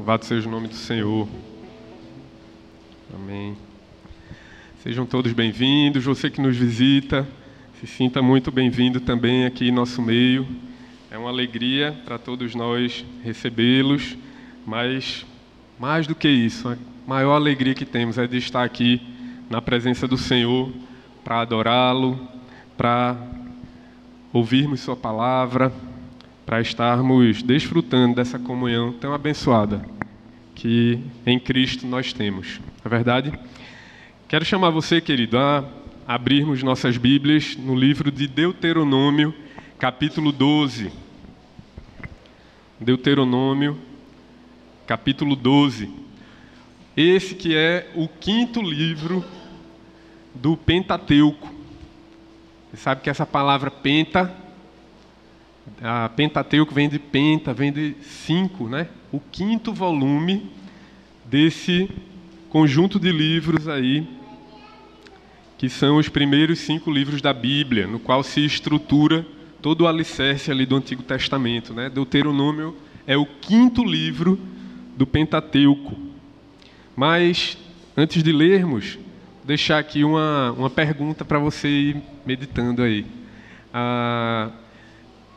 Louvado seja o nome do Senhor. Amém. Sejam todos bem-vindos. Você que nos visita, se sinta muito bem-vindo também aqui em nosso meio. É uma alegria para todos nós recebê-los, mas mais do que isso, a maior alegria que temos é de estar aqui na presença do Senhor para adorá-lo, para ouvirmos sua palavra, para estarmos desfrutando dessa comunhão tão abençoada que em Cristo nós temos. Não é verdade? Quero chamar você, querido, a abrirmos nossas Bíblias no livro de Deuteronômio, capítulo 12. Deuteronômio, capítulo 12. Esse que é o quinto livro do Pentateuco. Você sabe que essa palavra a Pentateuco vem de penta, vem de 5, né? O quinto volume desse conjunto de livros aí, que são os primeiros 5 livros da Bíblia, no qual se estrutura todo o alicerce ali do Antigo Testamento, né? Deuteronômio é o quinto livro do Pentateuco. Mas, antes de lermos, vou deixar aqui uma pergunta para você ir meditando aí.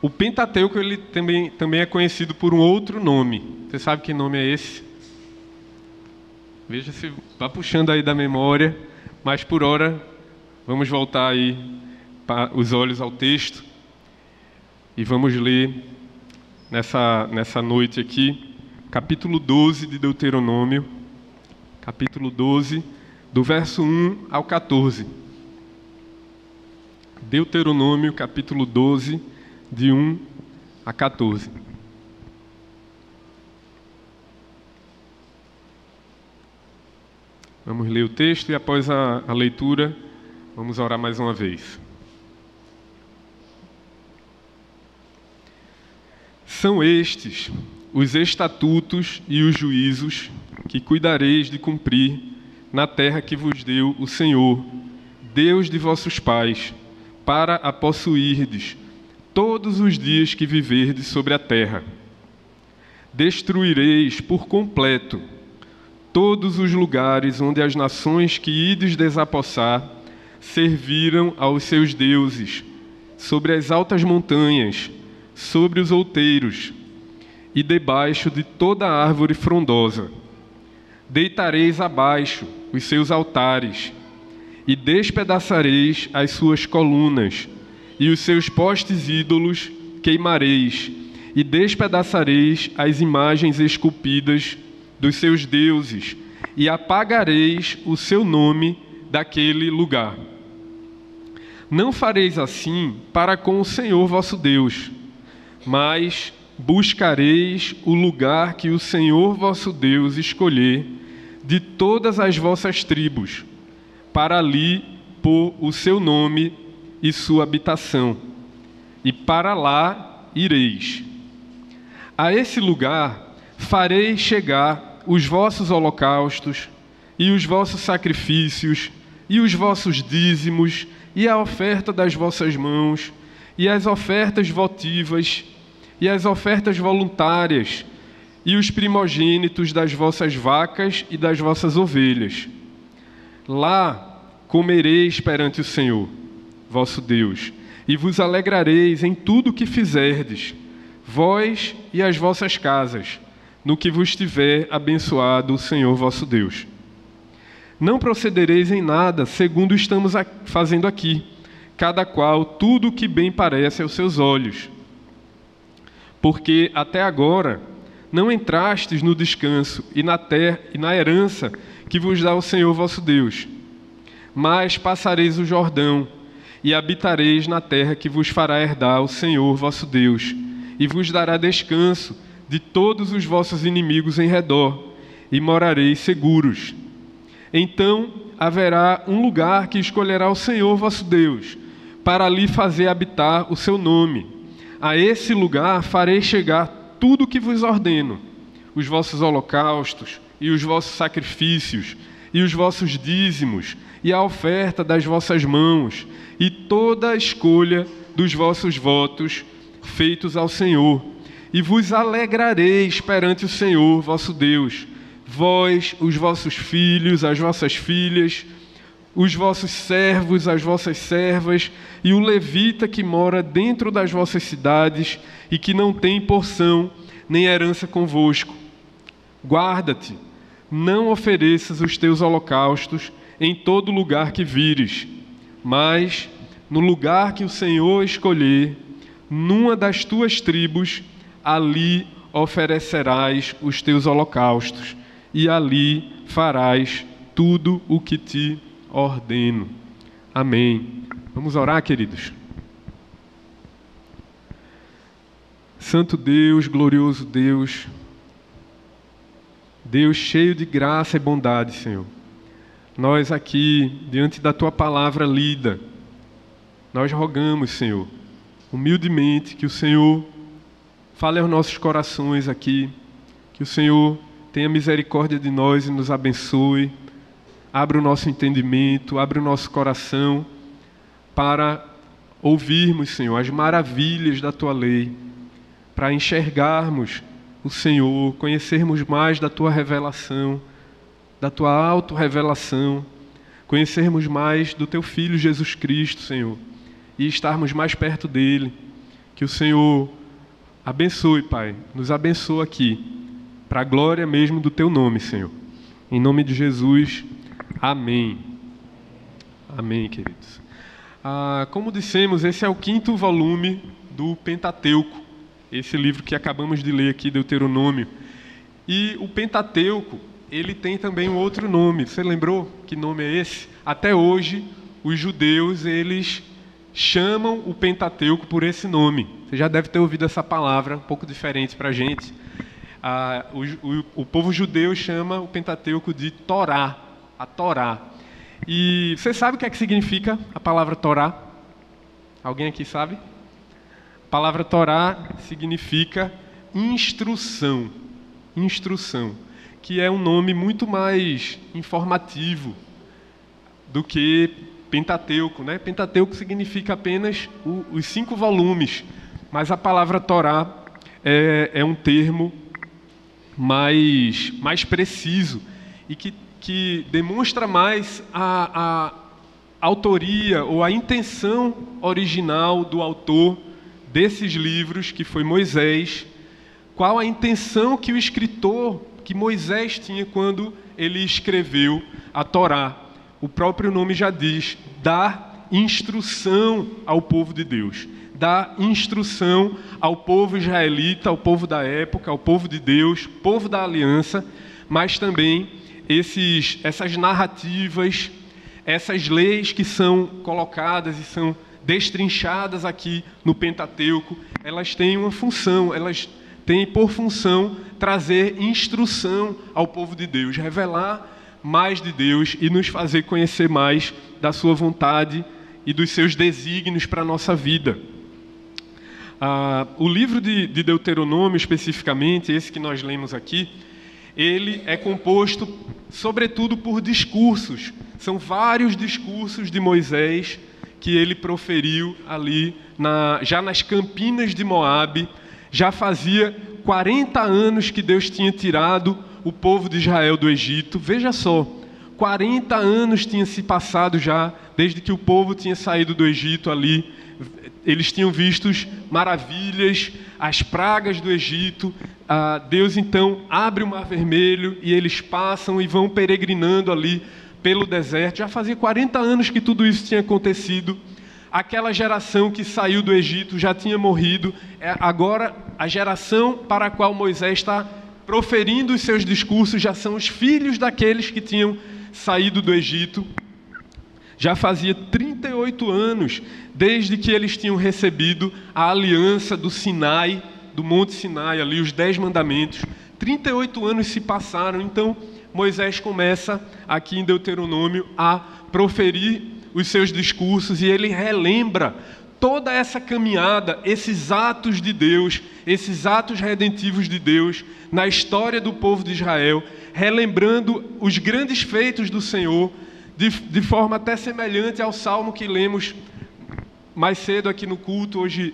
O Pentateuco ele também é conhecido por um outro nome. Você sabe que nome é esse? Veja se vá puxando aí da memória, mas por hora vamos voltar aí os olhos ao texto e vamos ler nessa noite aqui, capítulo 12 de Deuteronômio, capítulo 12, do verso 1 ao 14. Deuteronômio, capítulo 12, de 1 a 14. Vamos ler o texto e após a leitura, vamos orar mais uma vez. São estes os estatutos e os juízos que cuidareis de cumprir na terra que vos deu o Senhor, Deus de vossos pais, para a possuirdes todos os dias que viverdes sobre a terra. Destruireis por completo todos os lugares onde as nações que ides desapossar serviram aos seus deuses, sobre as altas montanhas, sobre os outeiros e debaixo de toda árvore frondosa. Deitareis abaixo os seus altares e despedaçareis as suas colunas, e os seus postes ídolos queimareis, e despedaçareis as imagens esculpidas dos seus deuses, e apagareis o seu nome daquele lugar. Não fareis assim para com o Senhor vosso Deus, mas buscareis o lugar que o Senhor vosso Deus escolher de todas as vossas tribos, para ali pôr o seu nome e sua habitação, e para lá ireis. A esse lugar farei chegar os vossos holocaustos, e os vossos sacrifícios, e os vossos dízimos, e a oferta das vossas mãos, e as ofertas votivas, e as ofertas voluntárias, e os primogênitos das vossas vacas e das vossas ovelhas. Lá comereis perante o Senhor vosso Deus, e vos alegrareis em tudo o que fizerdes, vós e as vossas casas, no que vos tiver abençoado o Senhor vosso Deus. Não procedereis em nada segundo estamos fazendo aqui, cada qual tudo o que bem parece aos seus olhos. Porque até agora não entrastes no descanso e na herança que vos dá o Senhor vosso Deus, mas passareis o Jordão, e habitareis na terra que vos fará herdar o Senhor vosso Deus, e vos dará descanso de todos os vossos inimigos em redor, e morareis seguros. Então haverá um lugar que escolherá o Senhor vosso Deus, para ali fazer habitar o seu nome. A esse lugar farei chegar tudo o que vos ordeno, os vossos holocaustos, e os vossos sacrifícios, e os vossos dízimos, e a oferta das vossas mãos, e toda a escolha dos vossos votos feitos ao Senhor, e vos alegrareis perante o Senhor vosso Deus, vós, os vossos filhos, as vossas filhas, os vossos servos, as vossas servas, e o levita que mora dentro das vossas cidades e que não tem porção nem herança convosco. Guarda-te, não ofereças os teus holocaustos em todo lugar que vires, mas no lugar que o Senhor escolher, numa das tuas tribos, ali oferecerás os teus holocaustos, e ali farás tudo o que te ordeno. Amém. Vamos orar, queridos. Santo Deus, glorioso Deus, Deus cheio de graça e bondade, Senhor. Nós aqui, diante da Tua palavra lida, nós rogamos, Senhor, humildemente, que o Senhor fale aos nossos corações aqui, que o Senhor tenha misericórdia de nós e nos abençoe, abra o nosso entendimento, abra o nosso coração para ouvirmos, Senhor, as maravilhas da Tua lei, para enxergarmos o Senhor, conhecermos mais da Tua revelação, da Tua autorrevelação, conhecermos mais do Teu Filho Jesus Cristo, Senhor, e estarmos mais perto dEle. Que o Senhor abençoe, Pai, nos abençoe aqui, para a glória mesmo do Teu nome, Senhor. Em nome de Jesus, amém. Amém, queridos. Como dissemos, esse é o 5º volume do Pentateuco, esse livro que acabamos de ler aqui, Deuteronômio. E o Pentateuco, ele tem também um outro nome. Você lembrou que nome é esse? Até hoje, os judeus, eles chamam o Pentateuco por esse nome. Você já deve ter ouvido essa palavra, um pouco diferente para a gente. O povo judeu chama o Pentateuco de Torá, a Torá. E você sabe o que é que significa a palavra Torá? Alguém aqui sabe? A palavra Torá significa instrução, que é um nome muito mais informativo do que Pentateuco, né? Pentateuco significa apenas os 5 volumes, mas a palavra Torá é um termo mais preciso e que demonstra mais a autoria ou a intenção original do autor desses livros, que foi Moisés. Qual a intenção que o escritor, que Moisés tinha quando ele escreveu a Torá? O próprio nome já diz, dar instrução ao povo de Deus, dar instrução ao povo israelita, ao povo da época, ao povo de Deus, povo da aliança, mas também essas narrativas, essas leis que são colocadas e são destrinchadas aqui no Pentateuco, elas têm uma função, elas têm por função trazer instrução ao povo de Deus, revelar mais de Deus e nos fazer conhecer mais da sua vontade e dos seus desígnios para a nossa vida. O livro de Deuteronômio, especificamente, esse que nós lemos aqui, ele é composto, sobretudo, por discursos. São vários discursos de Moisés que ele proferiu ali, já nas campinas de Moabe. Já fazia 40 anos que Deus tinha tirado o povo de Israel do Egito. Veja só, 40 anos tinha se passado já, desde que o povo tinha saído do Egito ali. Eles tinham visto maravilhas, as pragas do Egito. Deus então abre o Mar Vermelho e eles passam e vão peregrinando ali pelo deserto. Já fazia 40 anos que tudo isso tinha acontecido. Aquela geração que saiu do Egito já tinha morrido. Agora, a geração para a qual Moisés está proferindo os seus discursos já são os filhos daqueles que tinham saído do Egito. Já fazia 38 anos desde que eles tinham recebido a aliança do Sinai, do Monte Sinai, ali os 10 mandamentos. 38 anos se passaram, então Moisés começa aqui em Deuteronômio a proferir os seus discursos e ele relembra toda essa caminhada, esses atos de Deus, esses atos redentivos de Deus na história do povo de Israel, relembrando os grandes feitos do Senhor, de forma até semelhante ao salmo que lemos mais cedo aqui no culto, hoje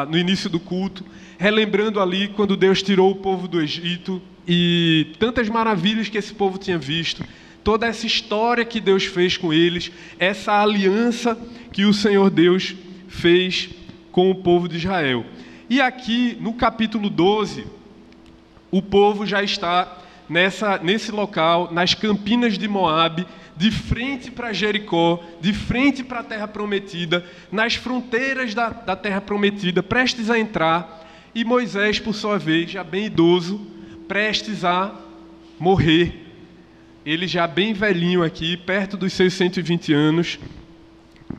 no início do culto, relembrando ali quando Deus tirou o povo do Egito e tantas maravilhas que esse povo tinha visto, toda essa história que Deus fez com eles, essa aliança que o Senhor Deus fez com o povo de Israel. E aqui, no capítulo 12, o povo já está nesse local, nas campinas de Moabe, de frente para Jericó, de frente para a Terra Prometida, nas fronteiras da Terra Prometida, prestes a entrar, e Moisés, por sua vez, já bem idoso, prestes a morrer. Ele já bem velhinho aqui, perto dos seus 120 anos.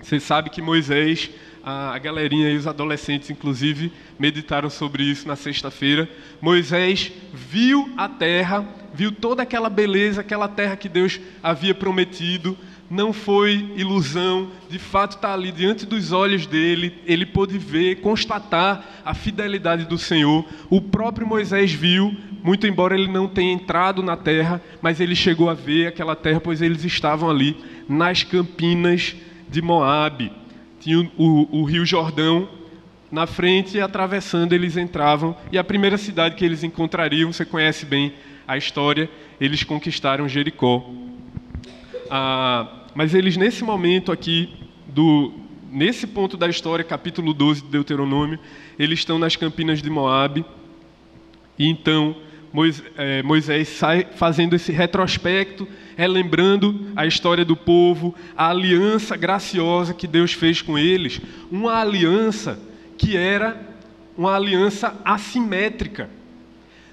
Você sabe que Moisés, a galerinha e os adolescentes, inclusive, meditaram sobre isso na sexta-feira. Moisés viu a terra, viu toda aquela beleza, aquela terra que Deus havia prometido. Não foi ilusão, de fato está ali diante dos olhos dele. Ele pôde ver, constatar a fidelidade do Senhor. O próprio Moisés viu, muito embora ele não tenha entrado na terra, mas ele chegou a ver aquela terra, pois eles estavam ali nas campinas de Moabe. Tinha o rio Jordão na frente e atravessando eles entravam. E a primeira cidade que eles encontrariam, você conhece bem a história, eles conquistaram Jericó. Mas eles, nesse momento aqui, nesse ponto da história, capítulo 12 de Deuteronômio, eles estão nas campinas de Moabe. E então Moisés sai fazendo esse retrospecto, relembrando a história do povo, a aliança graciosa que Deus fez com eles, uma aliança que era uma aliança assimétrica.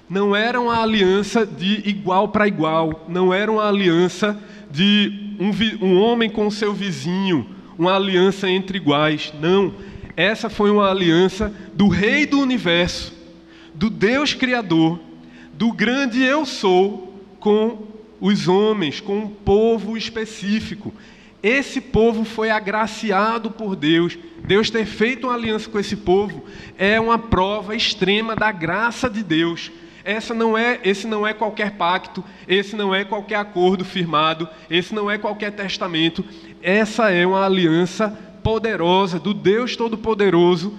Não era uma aliança de igual para igual, não era uma aliança de um homem com o seu vizinho, uma aliança entre iguais. Não, essa foi uma aliança do Rei do Universo, do Deus Criador, do grande Eu Sou, com os homens, com um povo específico. Esse povo foi agraciado por Deus. Deus ter feito uma aliança com esse povo é uma prova extrema da graça de Deus. Esse não é qualquer pacto, esse não é qualquer acordo firmado, esse não é qualquer testamento. Essa é uma aliança poderosa do Deus Todo-Poderoso,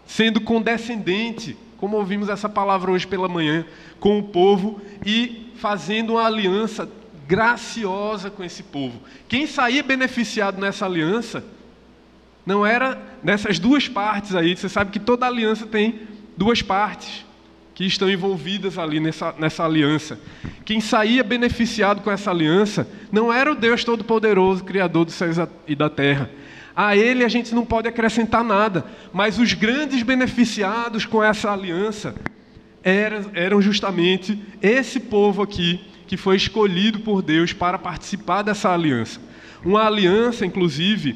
sendo condescendente, como ouvimos essa palavra hoje pela manhã, com o povo e fazendo uma aliança graciosa com esse povo. Quem saía beneficiado nessa aliança não era nessas duas partes aí. Você sabe que toda aliança tem duas partes que estão envolvidas ali nessa aliança. Quem saía beneficiado com essa aliança não era o Deus Todo-Poderoso, Criador dos céus e da terra. A ele a gente não pode acrescentar nada, mas os grandes beneficiados com essa aliança eram justamente esse povo aqui, que foi escolhido por Deus para participar dessa aliança. Uma aliança, inclusive,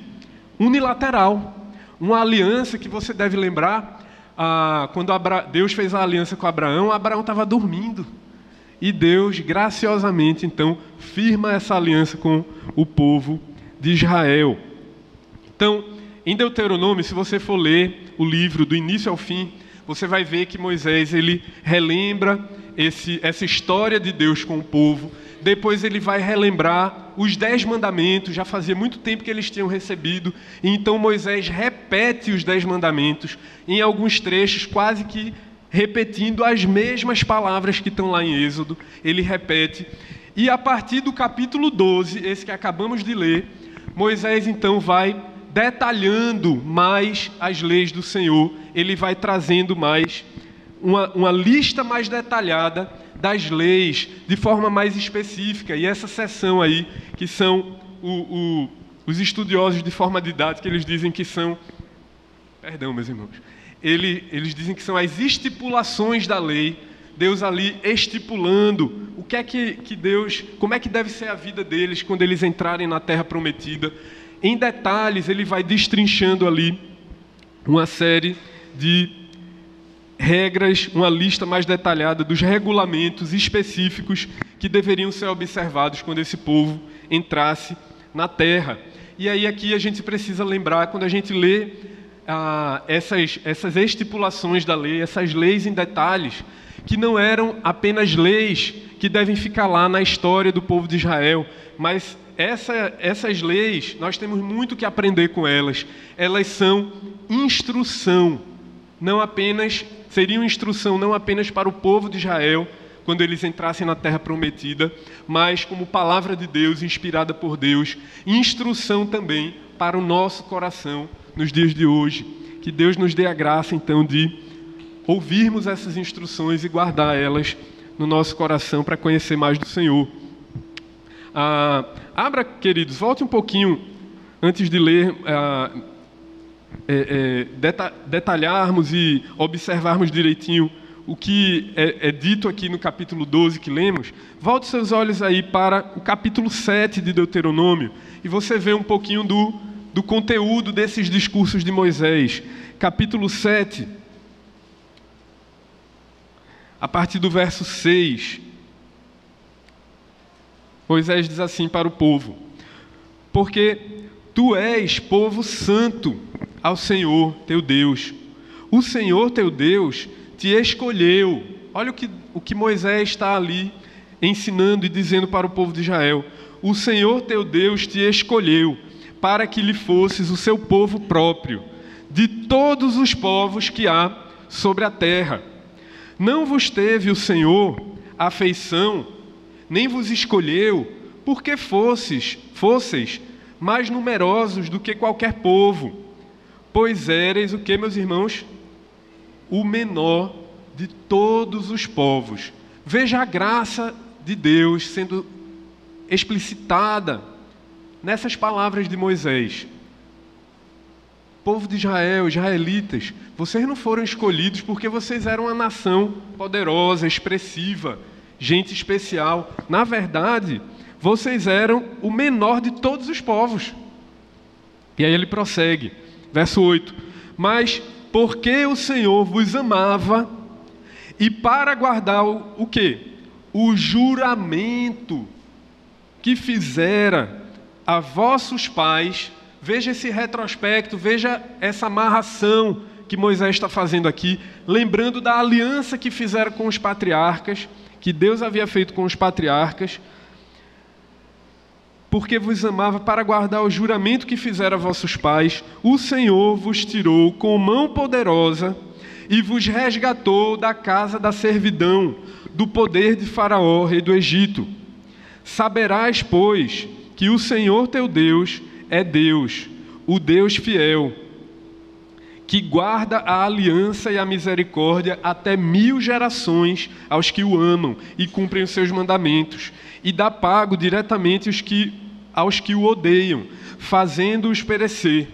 unilateral. Uma aliança que você deve lembrar, quando Deus fez a aliança com Abraão estava dormindo. E Deus, graciosamente, então, firma essa aliança com o povo de Israel. Então, em Deuteronômio, se você for ler o livro do início ao fim, você vai ver que Moisés ele relembra essa história de Deus com o povo. Depois ele vai relembrar os 10 mandamentos. Já fazia muito tempo que eles tinham recebido. E então Moisés repete os 10 mandamentos, em alguns trechos quase que repetindo as mesmas palavras que estão lá em Êxodo. Ele repete. E a partir do capítulo 12, esse que acabamos de ler, Moisés então vai detalhando mais as leis do Senhor. Ele vai trazendo mais uma lista mais detalhada das leis, de forma mais específica. E essa seção aí, que são os estudiosos de forma didática, eles dizem que são... Perdão, meus irmãos. Eles dizem que são as estipulações da lei. Deus ali estipulando o que é que Deus... Como é que deve ser a vida deles quando eles entrarem na Terra Prometida. Em detalhes, ele vai destrinchando ali uma série de regras, uma lista mais detalhada dos regulamentos específicos que deveriam ser observados quando esse povo entrasse na terra. E aí aqui a gente precisa lembrar, quando a gente lê essas estipulações da lei, essas leis em detalhes, que não eram apenas leis que devem ficar lá na história do povo de Israel, mas essas leis, nós temos muito que aprender com elas. Elas são instrução, seriam instrução não apenas para o povo de Israel, quando eles entrassem na terra prometida, mas como palavra de Deus, inspirada por Deus, instrução também para o nosso coração nos dias de hoje. Que Deus nos dê a graça, então, de ouvirmos essas instruções e guardar elas no nosso coração para conhecer mais do Senhor. Abra, queridos, volte um pouquinho antes de ler, detalharmos e observarmos direitinho o que é dito aqui no capítulo 12 que lemos. Volte seus olhos aí para o capítulo 7 de Deuteronômio e você vê um pouquinho do conteúdo desses discursos de Moisés. Capítulo 7, a partir do verso 6, Moisés diz assim para o povo: porque tu és povo santo ao Senhor teu Deus. O Senhor teu Deus te escolheu. Olha o que Moisés está ali ensinando e dizendo para o povo de Israel. O Senhor teu Deus te escolheu para que lhe fosses o seu povo próprio, de todos os povos que há sobre a terra. Não vos teve o Senhor afeição, nem vos escolheu, porque fosseis mais numerosos do que qualquer povo, pois éreis o que, meus irmãos? O menor de todos os povos. Veja a graça de Deus sendo explicitada nessas palavras de Moisés. Povo de Israel, israelitas, vocês não foram escolhidos porque vocês eram uma nação poderosa, expressiva, gente especial. Na verdade, vocês eram o menor de todos os povos. E aí ele prossegue, verso 8: mas porque o Senhor vos amava, e para guardar o quê? O juramento que fizera a vossos pais. Veja esse retrospecto, veja essa amarração que Moisés está fazendo aqui, lembrando da aliança que fizeram com os patriarcas, que Deus havia feito com os patriarcas, porque vos amava para guardar o juramento que fizeram a vossos pais, o Senhor vos tirou com mão poderosa e vos resgatou da casa da servidão, do poder de Faraó, rei do Egito. Saberás, pois, que o Senhor teu Deus é Deus, o Deus fiel, que guarda a aliança e a misericórdia até 1000 gerações aos que o amam e cumprem os seus mandamentos, e dá pago diretamente aos que o odeiam, fazendo-os perecer.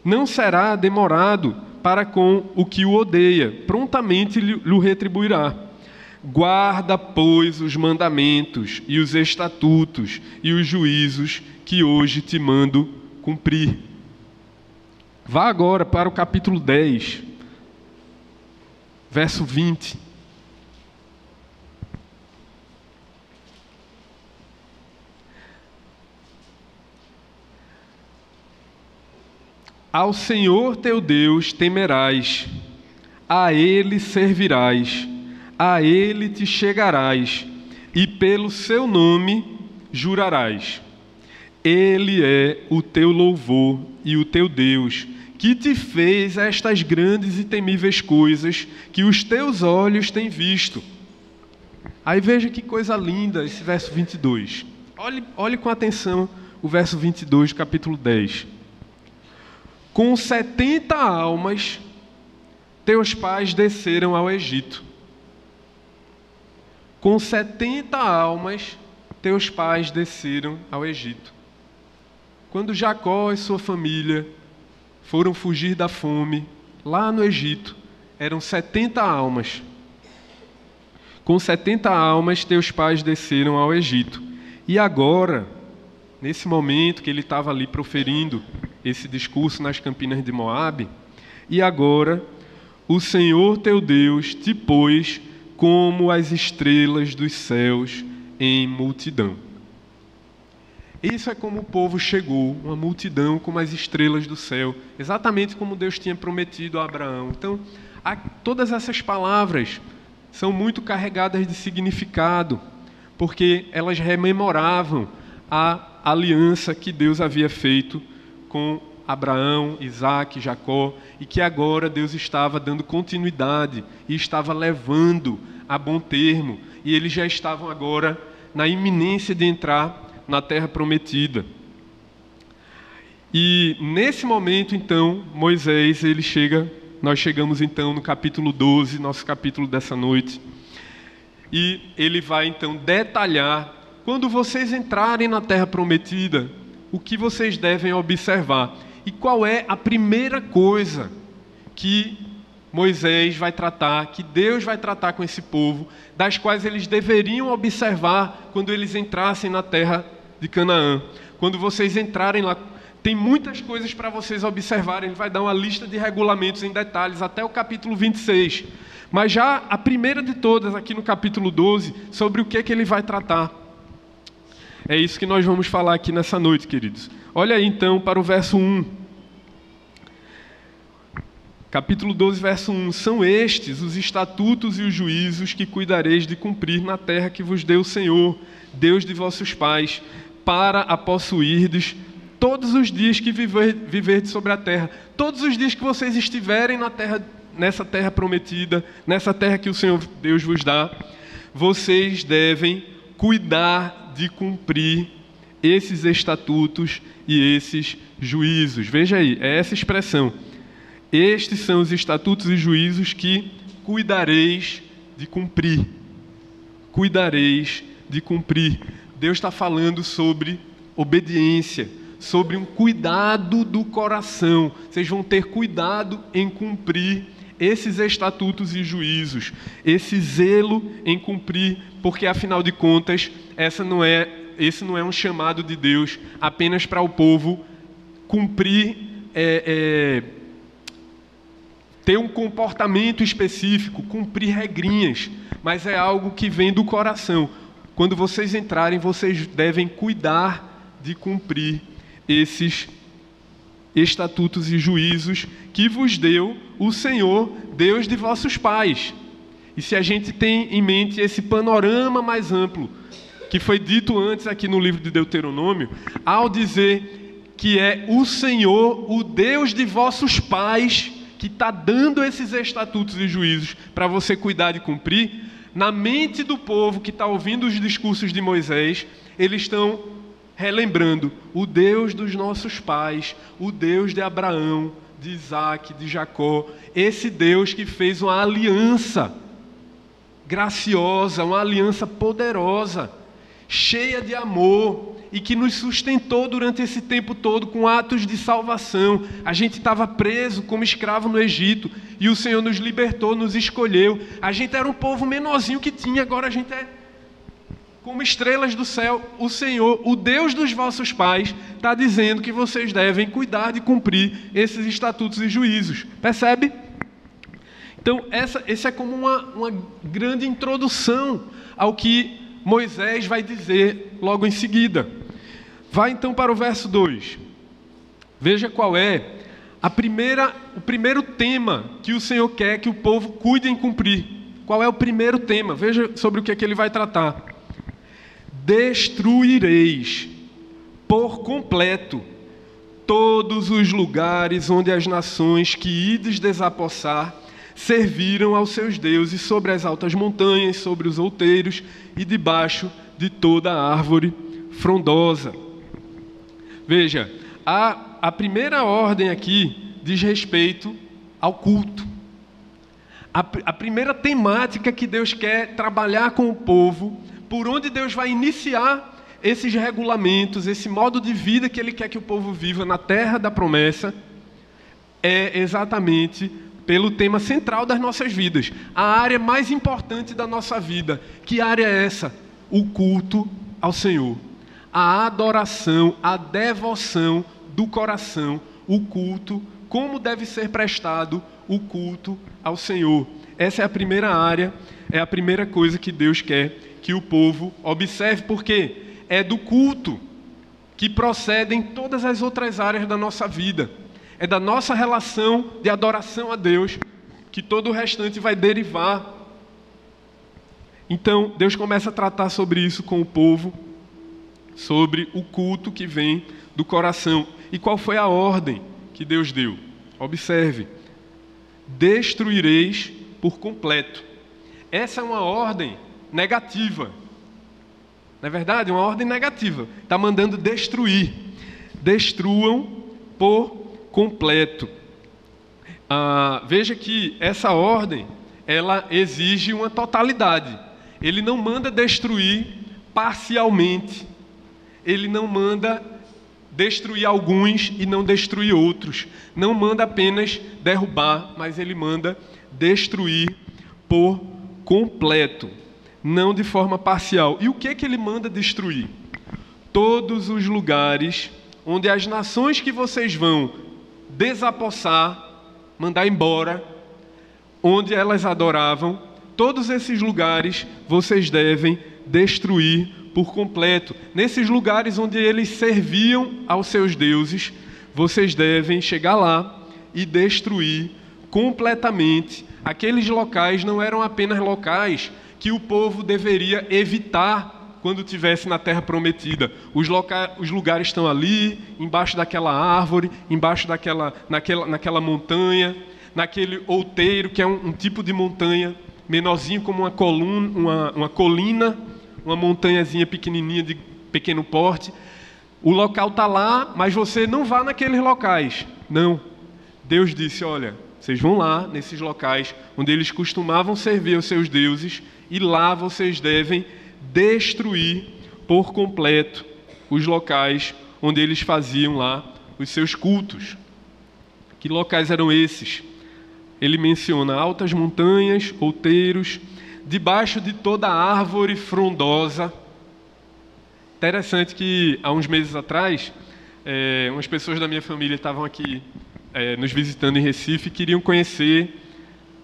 Não será demorado para com o que o odeia, prontamente lhe retribuirá. Guarda, pois, os mandamentos e os estatutos e os juízos que hoje te mando cumprir. Vá agora para o capítulo 10, verso 20. Ao Senhor teu Deus temerás, a Ele servirás, a Ele te chegarás, e pelo seu nome jurarás. Ele é o teu louvor e o teu Deus, que te fez estas grandes e temíveis coisas que os teus olhos têm visto. Aí veja que coisa linda esse verso 22. Olhe com atenção o verso 22 do capítulo 10. Com 70 almas, teus pais desceram ao Egito. Com 70 almas, teus pais desceram ao Egito. Quando Jacó e sua família foram fugir da fome lá no Egito, eram 70 almas. Com 70 almas, teus pais desceram ao Egito. E agora, nesse momento que ele estava ali proferindo esse discurso nas campinas de Moabe, e agora o Senhor teu Deus te pôs como as estrelas dos céus em multidão. Isso é como o povo chegou, uma multidão como as estrelas do céu, exatamente como Deus tinha prometido a Abraão. Então, todas essas palavras são muito carregadas de significado, porque elas rememoravam a aliança que Deus havia feito com Abraão, Isaque, Jacó, e que agora Deus estava dando continuidade e estava levando a bom termo, e eles já estavam agora na iminência de entrar na terra prometida. E nesse momento, então, Moisés, nós chegamos então no capítulo 12, nosso capítulo dessa noite, e ele vai então detalhar, quando vocês entrarem na terra prometida, o que vocês devem observar. E qual é a primeira coisa que Moisés vai tratar, que Deus vai tratar com esse povo, das quais eles deveriam observar quando eles entrassem na terra de Canaã. Quando vocês entrarem lá, tem muitas coisas para vocês observarem, ele vai dar uma lista de regulamentos em detalhes até o capítulo 26. Mas já a primeira de todas, aqui no capítulo 12, sobre o que ele vai tratar. É isso que nós vamos falar aqui nessa noite, queridos. Olha aí então para o verso 1. Capítulo 12, verso 1. São estes os estatutos e os juízos que cuidareis de cumprir na terra que vos deu o Senhor, Deus de vossos pais, para a possuirdes todos os dias que viverdes sobre a terra. Todos os dias que vocês estiverem na terra, nessa terra prometida, nessa terra que o Senhor Deus vos dá, vocês devem cuidar de cumprir esses estatutos e esses juízos. Veja aí, é essa expressão. Estes são os estatutos e juízos que cuidareis de cumprir. Cuidareis de cumprir. Deus está falando sobre obediência, sobre um cuidado do coração. Vocês vão ter cuidado em cumprir esses estatutos e juízos, esse zelo em cumprir, porque afinal de contas, esse não é um chamado de Deus apenas para o povo cumprir, ter um comportamento específico, cumprir regrinhas, mas é algo que vem do coração. Quando vocês entrarem, vocês devem cuidar de cumprir esses estatutos e juízos que vos deu o Senhor, Deus de vossos pais. E se a gente tem em mente esse panorama mais amplo, que foi dito antes aqui no livro de Deuteronômio, ao dizer que é o Senhor, o Deus de vossos pais, que está dando esses estatutos e juízos para você cuidar de cumprir, na mente do povo que está ouvindo os discursos de Moisés, eles estão relembrando o Deus dos nossos pais, o Deus de Abraão, de Isaque, de Jacó, esse Deus que fez uma aliança graciosa, uma aliança poderosa, cheia de amor, e que nos sustentou durante esse tempo todo com atos de salvação. A gente estava preso como escravo no Egito, e o Senhor nos libertou, nos escolheu. A gente era um povo menorzinho que tinha, agora a gente é como estrelas do céu. O Senhor, o Deus dos vossos pais, está dizendo que vocês devem cuidar de cumprir esses estatutos e juízos. Percebe? Então, essa é como uma grande introdução ao que Moisés vai dizer logo em seguida. Vai então para o verso 2. Veja qual é o primeiro tema que o Senhor quer que o povo cuide em cumprir. Qual é o primeiro tema? Veja sobre o que é que ele vai tratar. Destruireis por completo todos os lugares onde as nações que ides desapossar serviram aos seus deuses sobre as altas montanhas, sobre os outeiros e debaixo de toda a árvore frondosa. Veja, a primeira ordem aqui diz respeito ao culto. A primeira temática que Deus quer trabalhar com o povo, por onde Deus vai iniciar esses regulamentos, esse modo de vida que Ele quer que o povo viva na terra da promessa, é exatamente pelo tema central das nossas vidas, a área mais importante da nossa vida. Que área é essa? O culto ao Senhor, a adoração, a devoção do coração, o culto, como deve ser prestado o culto ao Senhor. Essa é a primeira área, é a primeira coisa que Deus quer que o povo observe, porque é do culto que procedem todas as outras áreas da nossa vida. É da nossa relação de adoração a Deus que todo o restante vai derivar. Então, Deus começa a tratar sobre isso com o povo. sobre o culto que vem do coração. E qual foi a ordem que Deus deu? Observe: destruireis por completo. Essa é uma ordem negativa. Não é verdade? Uma ordem negativa. Está mandando destruir. Destruam por completo. Veja que essa ordem, ela exige uma totalidade. Ele não manda destruir parcialmente. Ele não manda destruir alguns e não destruir outros. Não manda apenas derrubar, mas ele manda destruir por completo, não de forma parcial. E o que é que ele manda destruir? Todos os lugares onde as nações que vocês vão desapossar, mandar embora, onde elas adoravam, todos esses lugares vocês devem destruir por completo. Nesses lugares onde eles serviam aos seus deuses, vocês devem chegar lá e destruir completamente. Aqueles locais não eram apenas locais que o povo deveria evitar quando estivesse na terra prometida. Os lugares estão ali, embaixo daquela árvore, embaixo naquela montanha, naquele outeiro, que é um tipo de montanha, menorzinho como uma colina, uma montanhazinha pequenininha de pequeno porte. O local está lá, mas você não vá naqueles locais. Não. Deus disse: olha, vocês vão lá, nesses locais onde eles costumavam servir aos seus deuses, e lá vocês devem destruir por completo os locais onde eles faziam lá os seus cultos. Que locais eram esses? Ele menciona altas montanhas, outeiros, debaixo de toda árvore frondosa. Interessante que há uns meses atrás, umas pessoas da minha família estavam aqui nos visitando em Recife e queriam conhecer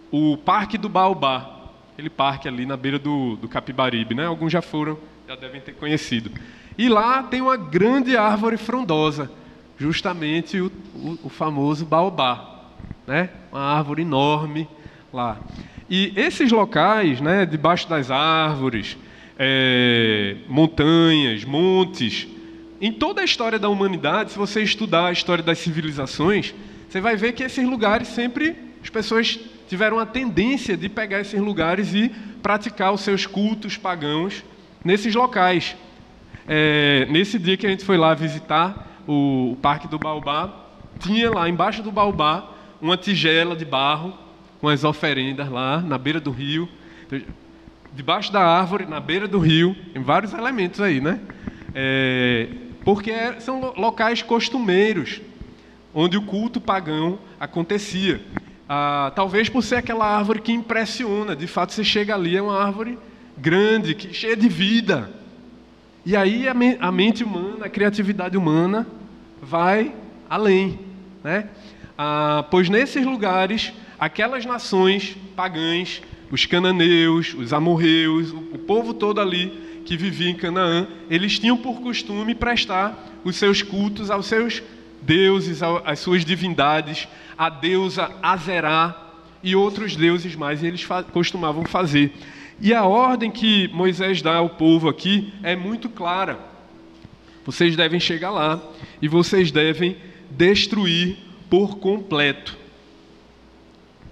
o Parque do Baobá, aquele parque ali na beira do Capibaribe, né? Alguns já foram, já devem ter conhecido. E lá tem uma grande árvore frondosa, justamente o famoso baobá, né? Uma árvore enorme lá. E esses locais, né, debaixo das árvores, montanhas, montes, em toda a história da humanidade, se você estudar a história das civilizações, você vai ver que esses lugares sempre, as pessoas tiveram a tendência de pegar esses lugares e praticar os seus cultos pagãos nesses locais. Nesse dia que a gente foi lá visitar o Parque do Baobá, tinha lá embaixo do baobá uma tigela de barro com as oferendas lá na beira do rio. Debaixo da árvore, na beira do rio, tem vários elementos aí, né? Porque são locais costumeiros, onde o culto pagão acontecia. Talvez por ser aquela árvore que impressiona. De fato, você chega ali, é uma árvore grande, cheia de vida. E aí a mente humana, a criatividade humana vai além, né? Pois nesses lugares, aquelas nações pagãs, os cananeus, os amorreus, o povo todo ali que vivia em Canaã, eles tinham por costume prestar os seus cultos aos seus deuses, às suas divindades, a deusa Azerá e outros deuses mais, e eles costumavam fazer. E a ordem que Moisés dá ao povo aqui é muito clara. Vocês devem chegar lá e vocês devem destruir por completo.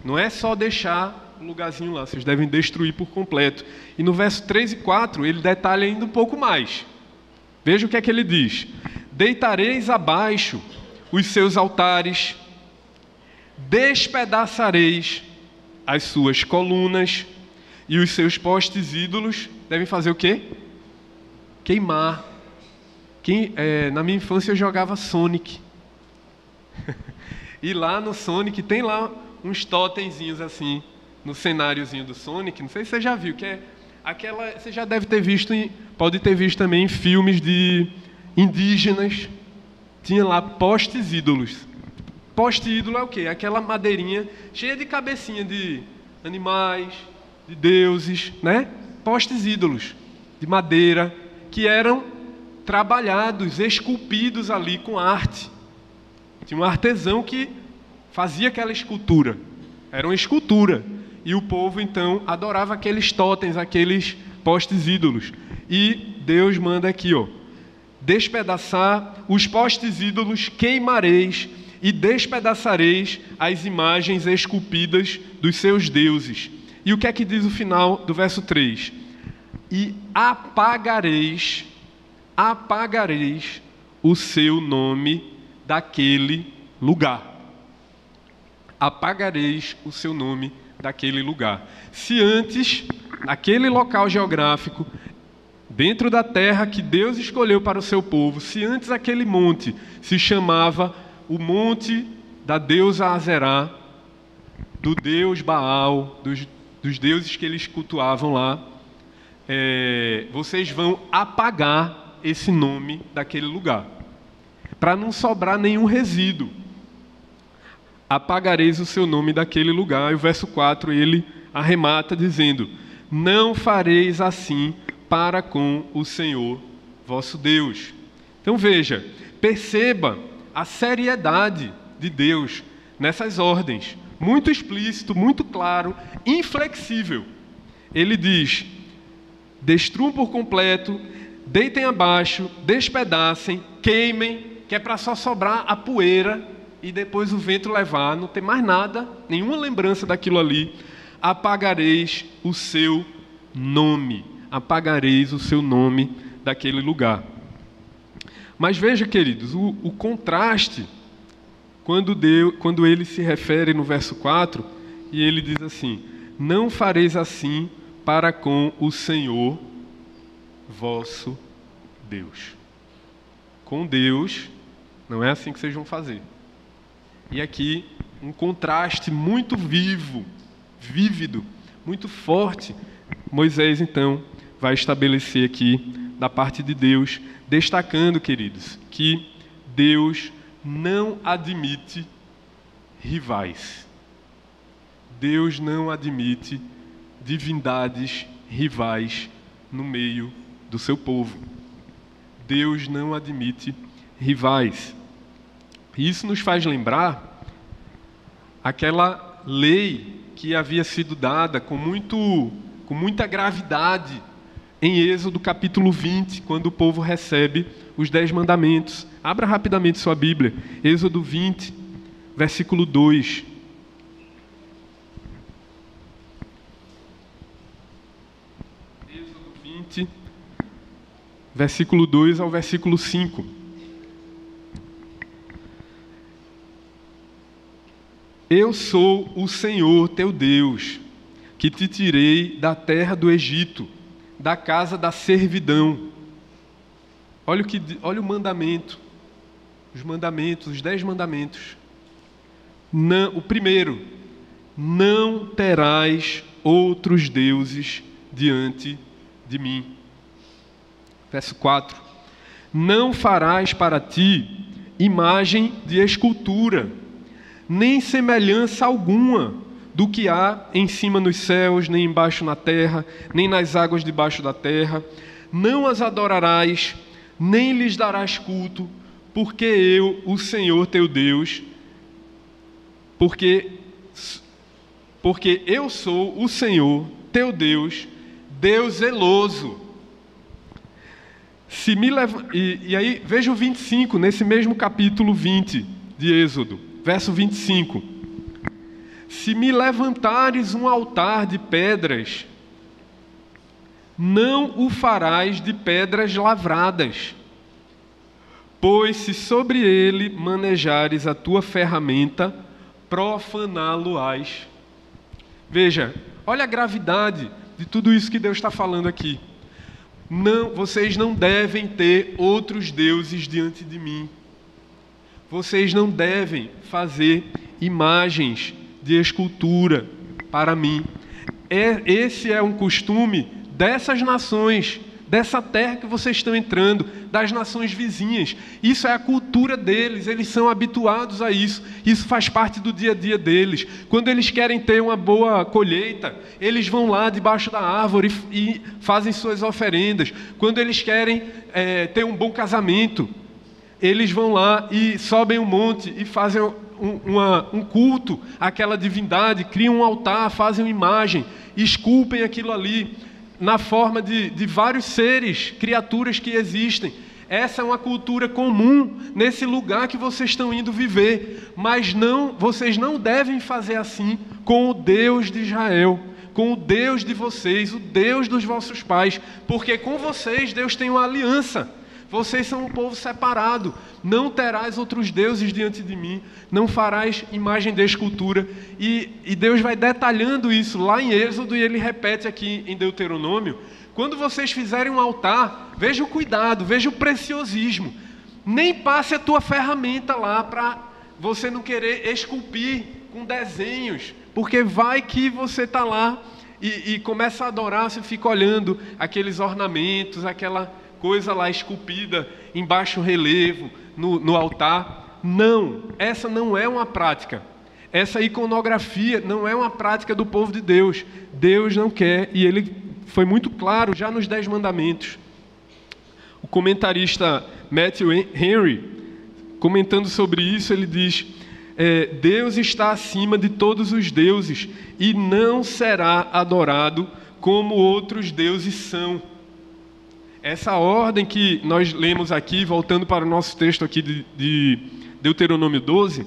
Não é só deixar um lugarzinho lá, vocês devem destruir por completo. E no verso 3 e 4, ele detalha ainda um pouco mais. Veja o que é que ele diz: deitareis abaixo os seus altares, despedaçareis as suas colunas, e os seus postes ídolos devem fazer o quê? Queimar. Na minha infância eu jogava Sonic. E lá no Sonic tem lá uns totemzinhos assim, no cenáriozinho do Sonic. Não sei se você já viu, que é aquela... Você já deve ter visto, pode ter visto também em filmes de indígenas. Tinha lá postes ídolos. Poste ídolo é o quê? Aquela madeirinha cheia de cabecinha de animais, de deuses, né? Postes ídolos de madeira que eram trabalhados, esculpidos ali com arte. Tinha um artesão que fazia aquela escultura. Era uma escultura. E o povo, então, adorava aqueles totens, aqueles postes ídolos. E Deus manda aqui, despedaçar os postes ídolos, queimareis e despedaçareis as imagens esculpidas dos seus deuses. E o que é que diz o final do verso 3? E apagareis o seu nome daquele lugar. Apagareis o seu nome daquele lugar. Se antes, naquele local geográfico, dentro da terra que Deus escolheu para o seu povo, se antes aquele monte se chamava o monte da deusa Azerá, do deus Baal, dos deuses que eles cultuavam lá, vocês vão apagar esse nome daquele lugar, para não sobrar nenhum resíduo. Apagareis o seu nome daquele lugar. E o verso 4, ele arremata dizendo: não fareis assim para com o Senhor vosso Deus. Então veja, perceba a seriedade de Deus nessas ordens. Muito explícito, muito claro, inflexível. Ele diz: destruam por completo, deitem abaixo, despedacem, queimem, que é para só sobrar a poeira e depois o vento levar, não tem mais nada, nenhuma lembrança daquilo ali. Apagareis o seu nome. Apagareis o seu nome daquele lugar. Mas veja, queridos, o contraste, quando ele se refere no verso 4, e ele diz assim: não fareis assim para com o Senhor vosso Deus. Com Deus, não é assim que vocês vão fazer. E aqui, um contraste muito vívido, muito forte. Moisés, então, vai estabelecer aqui, da parte de Deus, destacando, queridos, que Deus não admite rivais. Deus não admite divindades rivais no meio do seu povo. Deus não admite rivais. Isso nos faz lembrar aquela lei que havia sido dada com muita gravidade em Êxodo capítulo 20, quando o povo recebe os 10 mandamentos. Abra rapidamente sua Bíblia, Êxodo 20, versículo 2. Êxodo 20, versículo 2 ao versículo 5. Eu sou o Senhor teu Deus, que te tirei da terra do Egito, da casa da servidão. Olha o mandamento, os 10 mandamentos. Não, o primeiro: não terás outros deuses diante de mim. Verso 4: não farás para ti imagem de escultura, nem semelhança alguma do que há em cima nos céus, nem embaixo na terra, nem nas águas debaixo da terra. Não as adorarás, nem lhes darás culto, porque eu, o Senhor teu Deus, porque eu sou o Senhor teu Deus, Deus zeloso. E aí, veja o 25, nesse mesmo capítulo 20 de Êxodo, verso 25. Se me levantares um altar de pedras, não o farás de pedras lavradas, pois se sobre ele manejares a tua ferramenta, profaná-lo-ás. Veja, olha a gravidade de tudo isso que Deus está falando aqui. Não, vocês não devem ter outros deuses diante de mim. Vocês não devem fazer imagens de escultura para mim. Esse é um costume dessas nações, dessa terra que vocês estão entrando, das nações vizinhas. Isso é a cultura deles, eles são habituados a isso. Isso faz parte do dia a dia deles. Quando eles querem ter uma boa colheita, eles vão lá debaixo da árvore e fazem suas oferendas. Quando eles querem ter um bom casamento, eles vão lá e sobem um monte e fazem um culto àquela divindade, criam um altar, fazem uma imagem, esculpem aquilo ali na forma de vários seres, criaturas que existem. Essa é uma cultura comum nesse lugar que vocês estão indo viver. Mas vocês não devem fazer assim com o Deus de Israel, com o Deus de vocês, o Deus dos vossos pais. Porque com vocês Deus tem uma aliança. Vocês são um povo separado. Não terás outros deuses diante de mim. Não farás imagem de escultura. E Deus vai detalhando isso lá em Êxodo, e Ele repete aqui em Deuteronômio. Quando vocês fizerem um altar, veja o cuidado, veja o preciosismo. Nem passe a tua ferramenta lá para você não querer esculpir com desenhos. Porque vai que você está lá e começa a adorar, você fica olhando aqueles ornamentos, aquela coisa lá esculpida em baixo relevo no altar. Não, essa não é uma prática. Essa iconografia não é uma prática do povo de Deus. Deus não quer, e Ele foi muito claro já nos 10 mandamentos. O comentarista Matthew Henry, comentando sobre isso, ele diz: Deus está acima de todos os deuses e não será adorado como outros deuses são. Essa ordem que nós lemos aqui, voltando para o nosso texto aqui de Deuteronômio 12,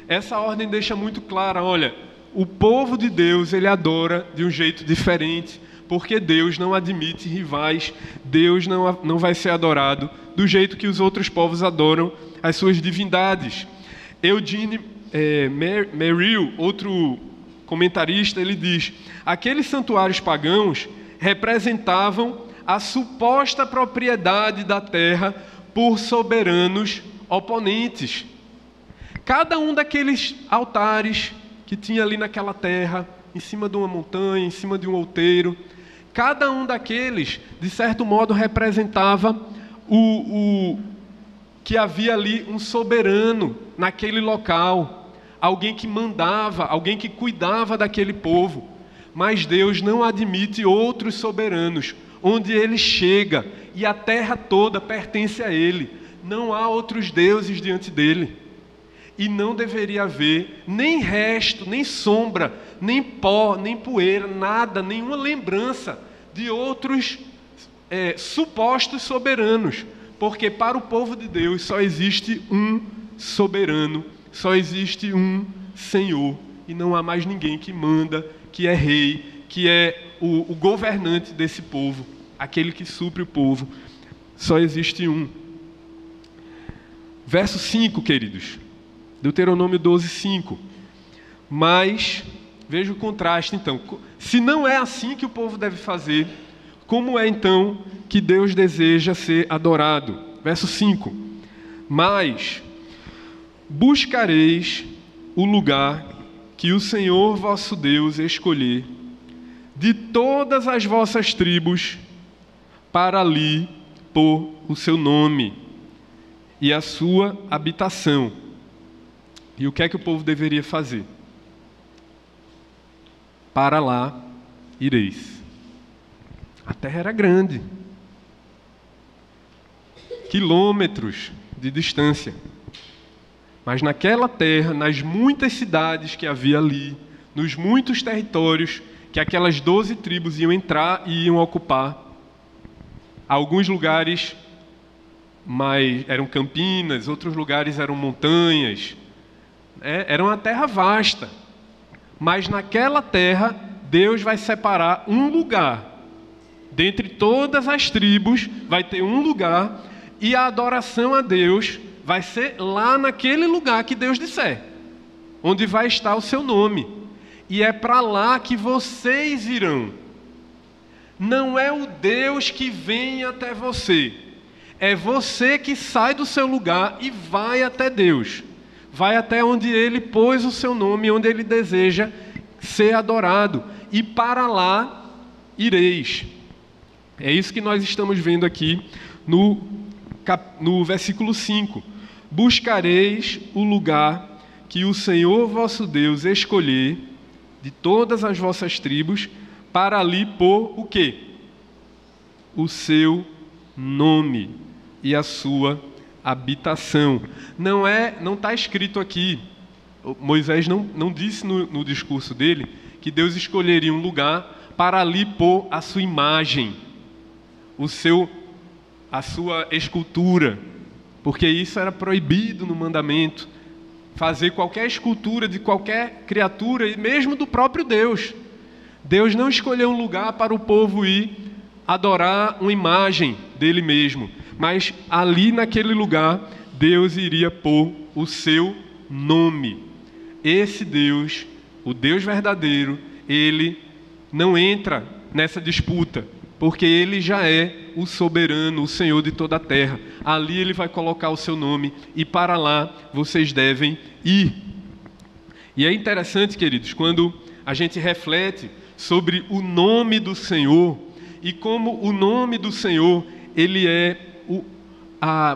essa ordem deixa muito clara: olha, o povo de Deus, ele adora de um jeito diferente, porque Deus não admite rivais. Deus não vai ser adorado do jeito que os outros povos adoram as suas divindades. Eugene Merrill, outro comentarista, ele diz: aqueles santuários pagãos representavam a suposta propriedade da terra por soberanos oponentes. Cada um daqueles altares que tinha ali naquela terra, em cima de uma montanha, em cima de um outeiro, cada um daqueles, de certo modo, representava que havia ali um soberano naquele local, alguém que mandava, alguém que cuidava daquele povo. Mas Deus não admite outros soberanos, onde Ele chega e a terra toda pertence a Ele. Não há outros deuses diante dEle. E não deveria haver nem resto, nem sombra, nem pó, nem poeira, nada, nenhuma lembrança de outros supostos soberanos. Porque para o povo de Deus só existe um soberano, só existe um Senhor. E não há mais ninguém que manda, que é rei, que é o governante desse povo, aquele que supre o povo. Só existe um. Verso 5, queridos. Deuteronômio 12, 5. Mas, veja o contraste então. Se não é assim que o povo deve fazer, como é então que Deus deseja ser adorado? Verso 5. Mas buscareis o lugar que o Senhor vosso Deus escolher de todas as vossas tribos, para ali pôr o seu nome e a sua habitação. E o que é que o povo deveria fazer? Para lá ireis. A terra era grande, quilômetros de distância. Mas naquela terra, nas muitas cidades que havia ali, nos muitos territórios que aquelas 12 tribos iam entrar e iam ocupar, alguns lugares eram campinas, outros lugares eram montanhas. Era uma terra vasta. Mas naquela terra, Deus vai separar um lugar. Dentre todas as tribos, vai ter um lugar, e a adoração a Deus vai ser lá naquele lugar que Deus disser, onde vai estar o seu nome. E é para lá que vocês irão. Não é o Deus que vem até você. É você que sai do seu lugar e vai até Deus. Vai até onde Ele pôs o seu nome, onde Ele deseja ser adorado. E para lá ireis. É isso que nós estamos vendo aqui no versículo 5. Buscareis o lugar que o Senhor vosso Deus escolher de todas as vossas tribos, para ali pôr o quê? O seu nome e a sua habitação. Não está escrito aqui, Moisés não disse no discurso dele que Deus escolheria um lugar para ali pôr a sua imagem, o seu a sua escultura, porque isso era proibido no mandamento, fazer qualquer escultura de qualquer criatura, e mesmo do próprio Deus. Deus não escolheu um lugar para o povo ir adorar uma imagem dele mesmo, mas ali naquele lugar, Deus iria pôr o seu nome. Esse Deus, o Deus verdadeiro, ele não entra nessa disputa, porque ele já é o soberano, o Senhor de toda a terra. Ali ele vai colocar o seu nome e para lá vocês devem ir. E é interessante, queridos, quando a gente reflete sobre o nome do Senhor e como o nome do Senhor, ele é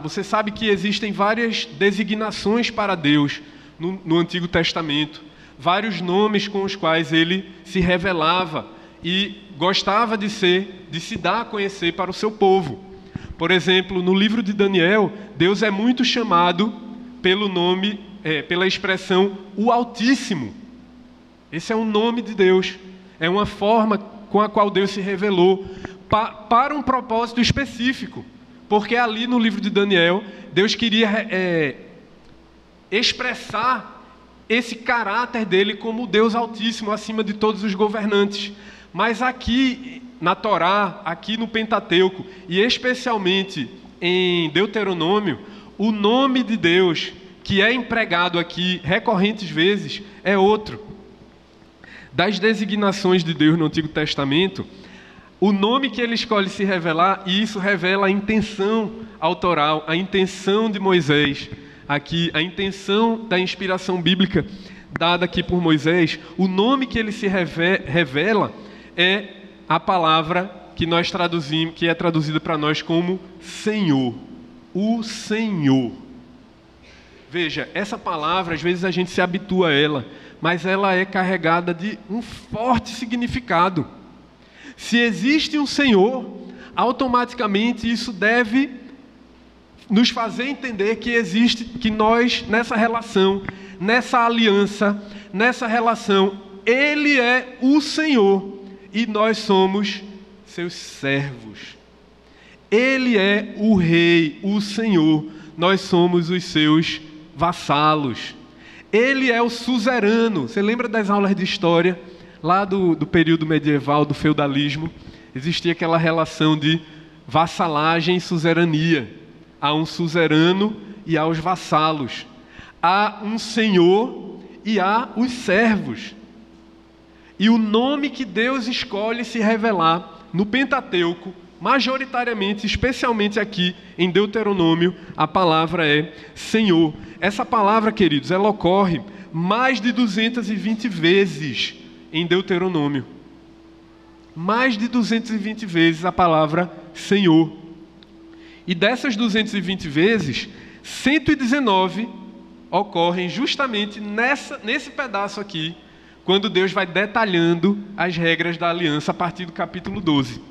você sabe que existem várias designações para Deus no Antigo Testamento, vários nomes com os quais ele se revelava e gostava de se dar a conhecer para o seu povo. Por exemplo, no livro de Daniel, Deus é muito chamado pelo nome, pela expressão o Altíssimo. Esse é o nome de Deus, é uma forma com a qual Deus se revelou para um propósito específico, porque ali no livro de Daniel, Deus queria expressar esse caráter dele como o Deus Altíssimo acima de todos os governantes. Mas aqui na Torá, aqui no Pentateuco, e especialmente em Deuteronômio, o nome de Deus que é empregado aqui recorrentes vezes é outro. Das designações de Deus no Antigo Testamento, o nome que ele escolhe se revelar, e isso revela a intenção autoral, a intenção de Moisés, aqui, a intenção da inspiração bíblica dada aqui por Moisés, o nome que ele se revela é a palavra que nós traduzimos, que é traduzida para nós como Senhor, o Senhor. Veja, essa palavra, às vezes a gente se habitua a ela, mas ela é carregada de um forte significado. Se existe um Senhor, automaticamente isso deve nos fazer entender que existe, que nós, nessa relação, nessa aliança, nessa relação, Ele é o Senhor e nós somos seus servos. Ele é o Rei, o Senhor, nós somos os seus vassalos. Ele é o suzerano. Você lembra das aulas de história, lá do período medieval, do feudalismo? Existia aquela relação de vassalagem e suzerania. Há um suzerano e há os vassalos. Há um senhor e há os servos. E o nome que Deus escolhe se revelar no Pentateuco, majoritariamente, especialmente aqui em Deuteronômio, a palavra é Senhor. Essa palavra, queridos, ela ocorre mais de 220 vezes em Deuteronômio. Mais de 220 vezes a palavra Senhor. E dessas 220 vezes, 119 ocorrem justamente nesse pedaço aqui, quando Deus vai detalhando as regras da aliança a partir do capítulo 12.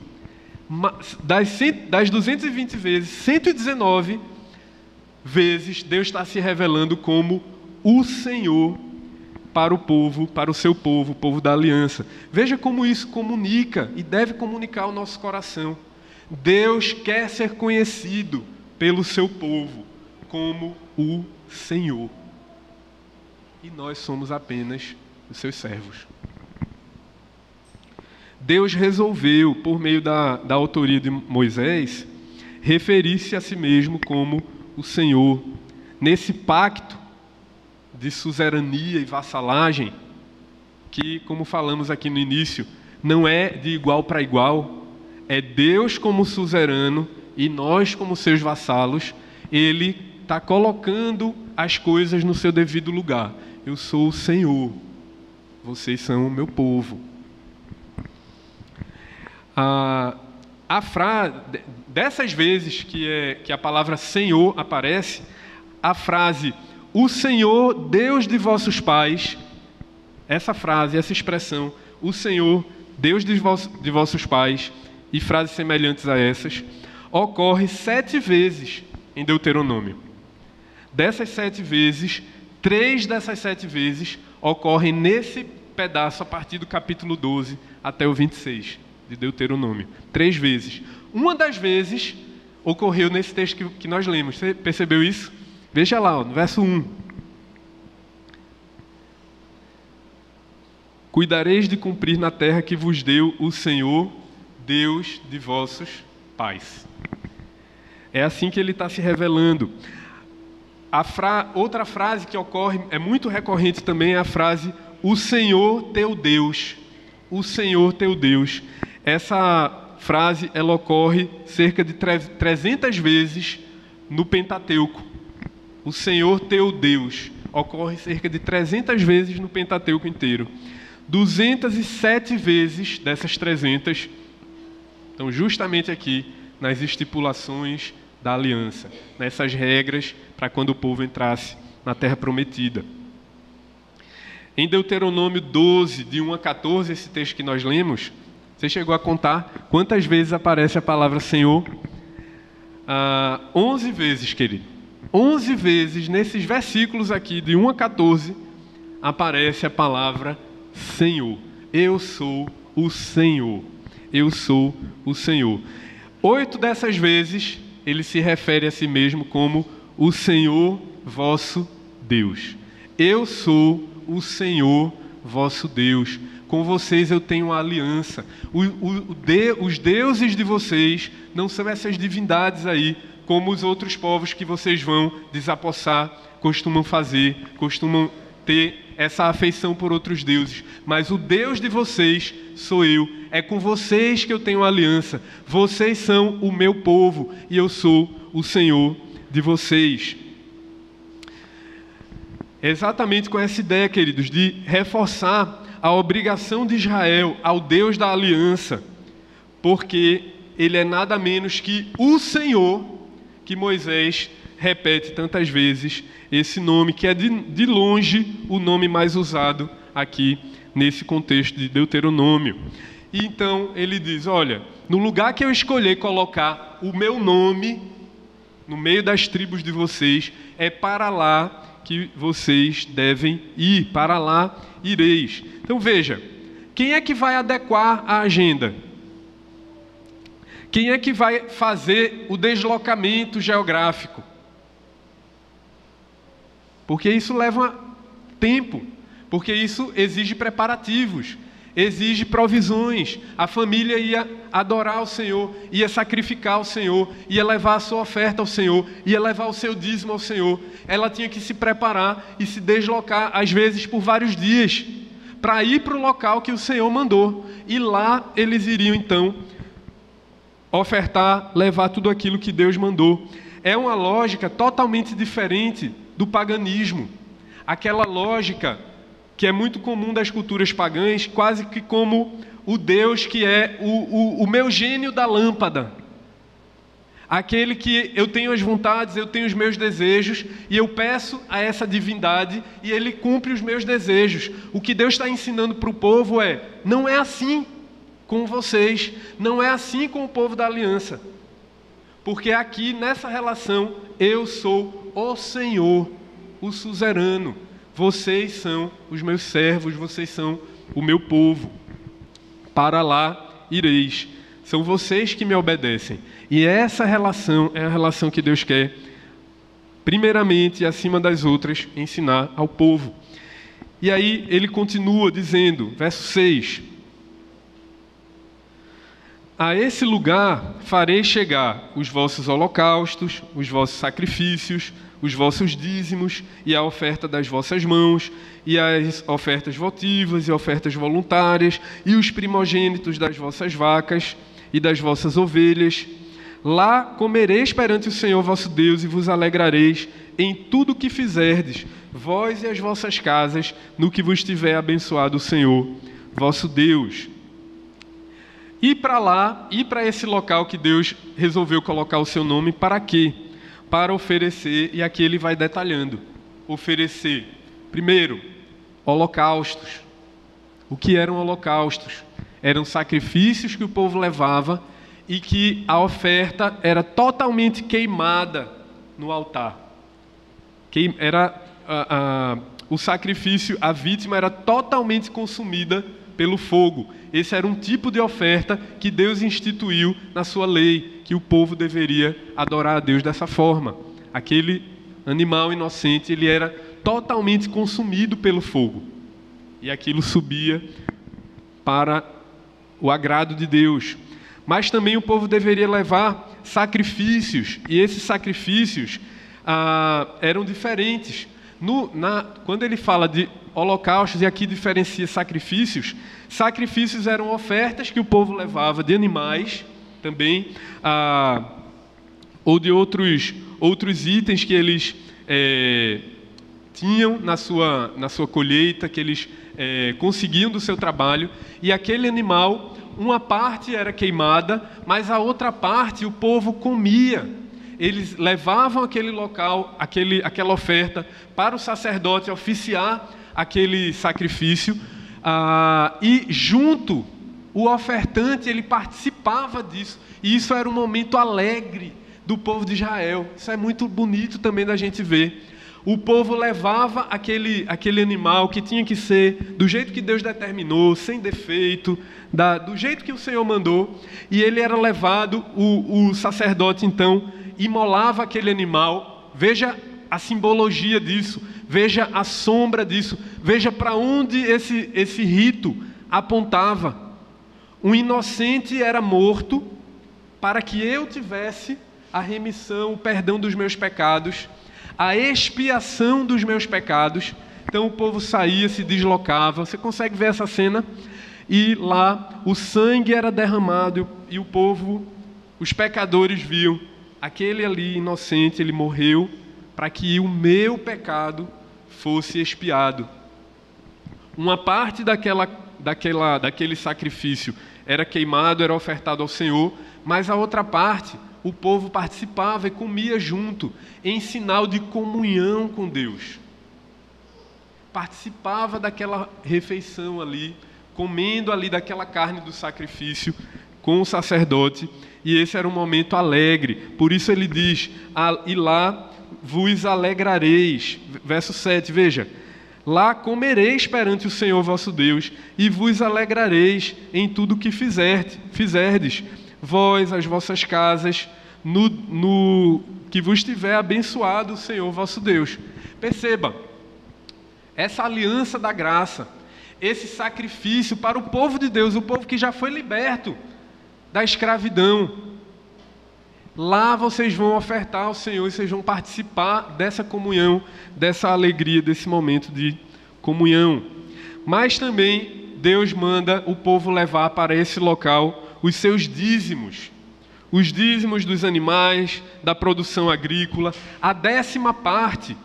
Das 220 vezes, 119 vezes Deus está se revelando como o Senhor para o povo, para o seu povo, o povo da aliança. Veja como isso comunica e deve comunicar ao nosso coração. Deus quer ser conhecido pelo seu povo como o Senhor. E nós somos apenas os seus servos. Deus resolveu, por meio da autoria de Moisés, referir-se a si mesmo como o Senhor. Nesse pacto de suzerania e vassalagem, que, como falamos aqui no início, não é de igual para igual, é Deus como suzerano e nós como seus vassalos. Ele está colocando as coisas no seu devido lugar. Eu sou o Senhor, vocês são o meu povo. Dessas vezes que a palavra Senhor aparece, a frase o Senhor, Deus de vossos pais, essa frase, essa expressão, o Senhor, Deus de vossos pais, e frases semelhantes a essas, ocorre 7 vezes em Deuteronômio. Dessas 7 vezes, 3 dessas 7 vezes ocorrem nesse pedaço a partir do capítulo 12 até o 26 de Deuteronômio. 3 vezes. Uma das vezes ocorreu nesse texto que nós lemos. Você percebeu isso? Veja lá, ó, no verso 1. Cuidareis de cumprir na terra que vos deu o Senhor, Deus de vossos pais. É assim que ele está se revelando. Outra frase que ocorre, é muito recorrente também, é a frase, o Senhor teu Deus. O Senhor teu Deus. Essa frase, ela ocorre cerca de 300 vezes no Pentateuco. O Senhor teu Deus ocorre cerca de 300 vezes no Pentateuco inteiro. 207 vezes dessas 300 estão justamente aqui nas estipulações da aliança, nessas regras para quando o povo entrasse na terra prometida. Em Deuteronômio 12, de 1 a 14, esse texto que nós lemos, você chegou a contar quantas vezes aparece a palavra Senhor? 11 vezes, querido. 11 vezes nesses versículos aqui, de 1 a 14, aparece a palavra Senhor. Eu sou o Senhor. Eu sou o Senhor. 8 dessas vezes, ele se refere a si mesmo como o Senhor vosso Deus. Eu sou o Senhor vosso Deus. Com vocês eu tenho uma aliança. Os deuses de vocês não são essas divindades aí, como os outros povos que vocês vão desapossar, costumam fazer, costumam ter essa afeição por outros deuses. Mas o Deus de vocês sou eu. É com vocês que eu tenho uma aliança. Vocês são o meu povo e eu sou o Senhor de vocês. Exatamente com essa ideia, queridos, de reforçar a obrigação de Israel ao Deus da aliança, porque ele é nada menos que o Senhor, que Moisés repete tantas vezes esse nome, que é de longe o nome mais usado aqui nesse contexto de Deuteronômio. E então ele diz, olha, no lugar que eu escolher colocar o meu nome, no meio das tribos de vocês, é para lá que vocês devem ir, para lá ireis. Então veja, quem é que vai adequar a agenda? Quem é que vai fazer o deslocamento geográfico? Porque isso leva tempo, porque isso exige preparativos, exige provisões. A família ia adorar o Senhor, ia sacrificar ao Senhor, ia levar a sua oferta ao Senhor, ia levar o seu dízimo ao Senhor. Ela tinha que se preparar e se deslocar, às vezes por vários dias, para ir para o local que o Senhor mandou. E lá eles iriam então ofertar, levar tudo aquilo que Deus mandou. É uma lógica totalmente diferente do paganismo. Aquela lógica que é muito comum das culturas pagãs, quase que como o Deus que é o meu gênio da lâmpada. Aquele que eu tenho as vontades, eu tenho os meus desejos, e eu peço a essa divindade, e ele cumpre os meus desejos. O que Deus está ensinando para o povo é, não é assim com vocês, não é assim com o povo da aliança. Porque aqui, nessa relação, eu sou o Senhor, o suzerano. Vocês são os meus servos, vocês são o meu povo. Para lá ireis. São vocês que me obedecem. E essa relação é a relação que Deus quer, primeiramente e acima das outras, ensinar ao povo. E aí ele continua dizendo, verso 6. A esse lugar farei chegar os vossos holocaustos, os vossos sacrifícios, os vossos dízimos e a oferta das vossas mãos, e as ofertas votivas e ofertas voluntárias, e os primogênitos das vossas vacas e das vossas ovelhas. Lá comereis perante o Senhor vosso Deus e vos alegrareis em tudo o que fizerdes, vós e as vossas casas, no que vos tiver abençoado o Senhor vosso Deus. E para lá, e para esse local que Deus resolveu colocar o seu nome, para quê? Para oferecer, e aqui ele vai detalhando, oferecer, primeiro, holocaustos. O que eram holocaustos? Eram sacrifícios que o povo levava e que a oferta era totalmente queimada no altar. O sacrifício, a vítima era totalmente consumida pelo fogo. Esse era um tipo de oferta que Deus instituiu na sua lei, que o povo deveria adorar a Deus dessa forma. Aquele animal inocente, ele era totalmente consumido pelo fogo. E aquilo subia para o agrado de Deus. Mas também o povo deveria levar sacrifícios, e esses sacrifícios eram diferentes. Quando ele fala de holocaustos, e aqui diferencia sacrifícios, sacrifícios eram ofertas que o povo levava de animais também, ou de outros itens que eles tinham na sua colheita, que eles conseguiam do seu trabalho, e aquele animal, uma parte era queimada, mas a outra parte o povo comia. Eles levavam aquele local, aquela oferta para o sacerdote oficiar aquele sacrifício, e junto o ofertante ele participava disso, e isso era um momento alegre do povo de Israel. Isso é muito bonito também da gente ver. O povo levava aquele animal que tinha que ser do jeito que Deus determinou, sem defeito, do jeito que o Senhor mandou, e ele era levado, o sacerdote então imolava aquele animal. Veja a simbologia disso, veja a sombra disso, veja para onde esse rito apontava. Um inocente era morto para que eu tivesse a remissão, o perdão dos meus pecados, a expiação dos meus pecados. Então o povo saía, se deslocava. Você consegue ver essa cena? E lá o sangue era derramado e o povo, os pecadores viam. Aquele ali inocente, ele morreu para que o meu pecado fosse expiado. Uma parte daquele sacrifício era queimado, era ofertado ao Senhor, mas a outra parte o povo participava e comia junto, em sinal de comunhão com Deus. Participava daquela refeição ali, comendo ali daquela carne do sacrifício com o sacerdote, e esse era um momento alegre. Por isso ele diz, e lá vos alegrareis. Verso 7, veja. Lá comereis perante o Senhor vosso Deus, e vos alegrareis em tudo que fizerdes, vós, as vossas casas, no que vos tiver abençoado o Senhor vosso Deus. Perceba, essa aliança da graça, esse sacrifício para o povo de Deus, o povo que já foi liberto da escravidão. Lá vocês vão ofertar ao Senhor e vocês vão participar dessa comunhão, dessa alegria, desse momento de comunhão. Mas também Deus manda o povo levar para esse local os seus dízimos, os dízimos dos animais, da produção agrícola, a 10ª parte.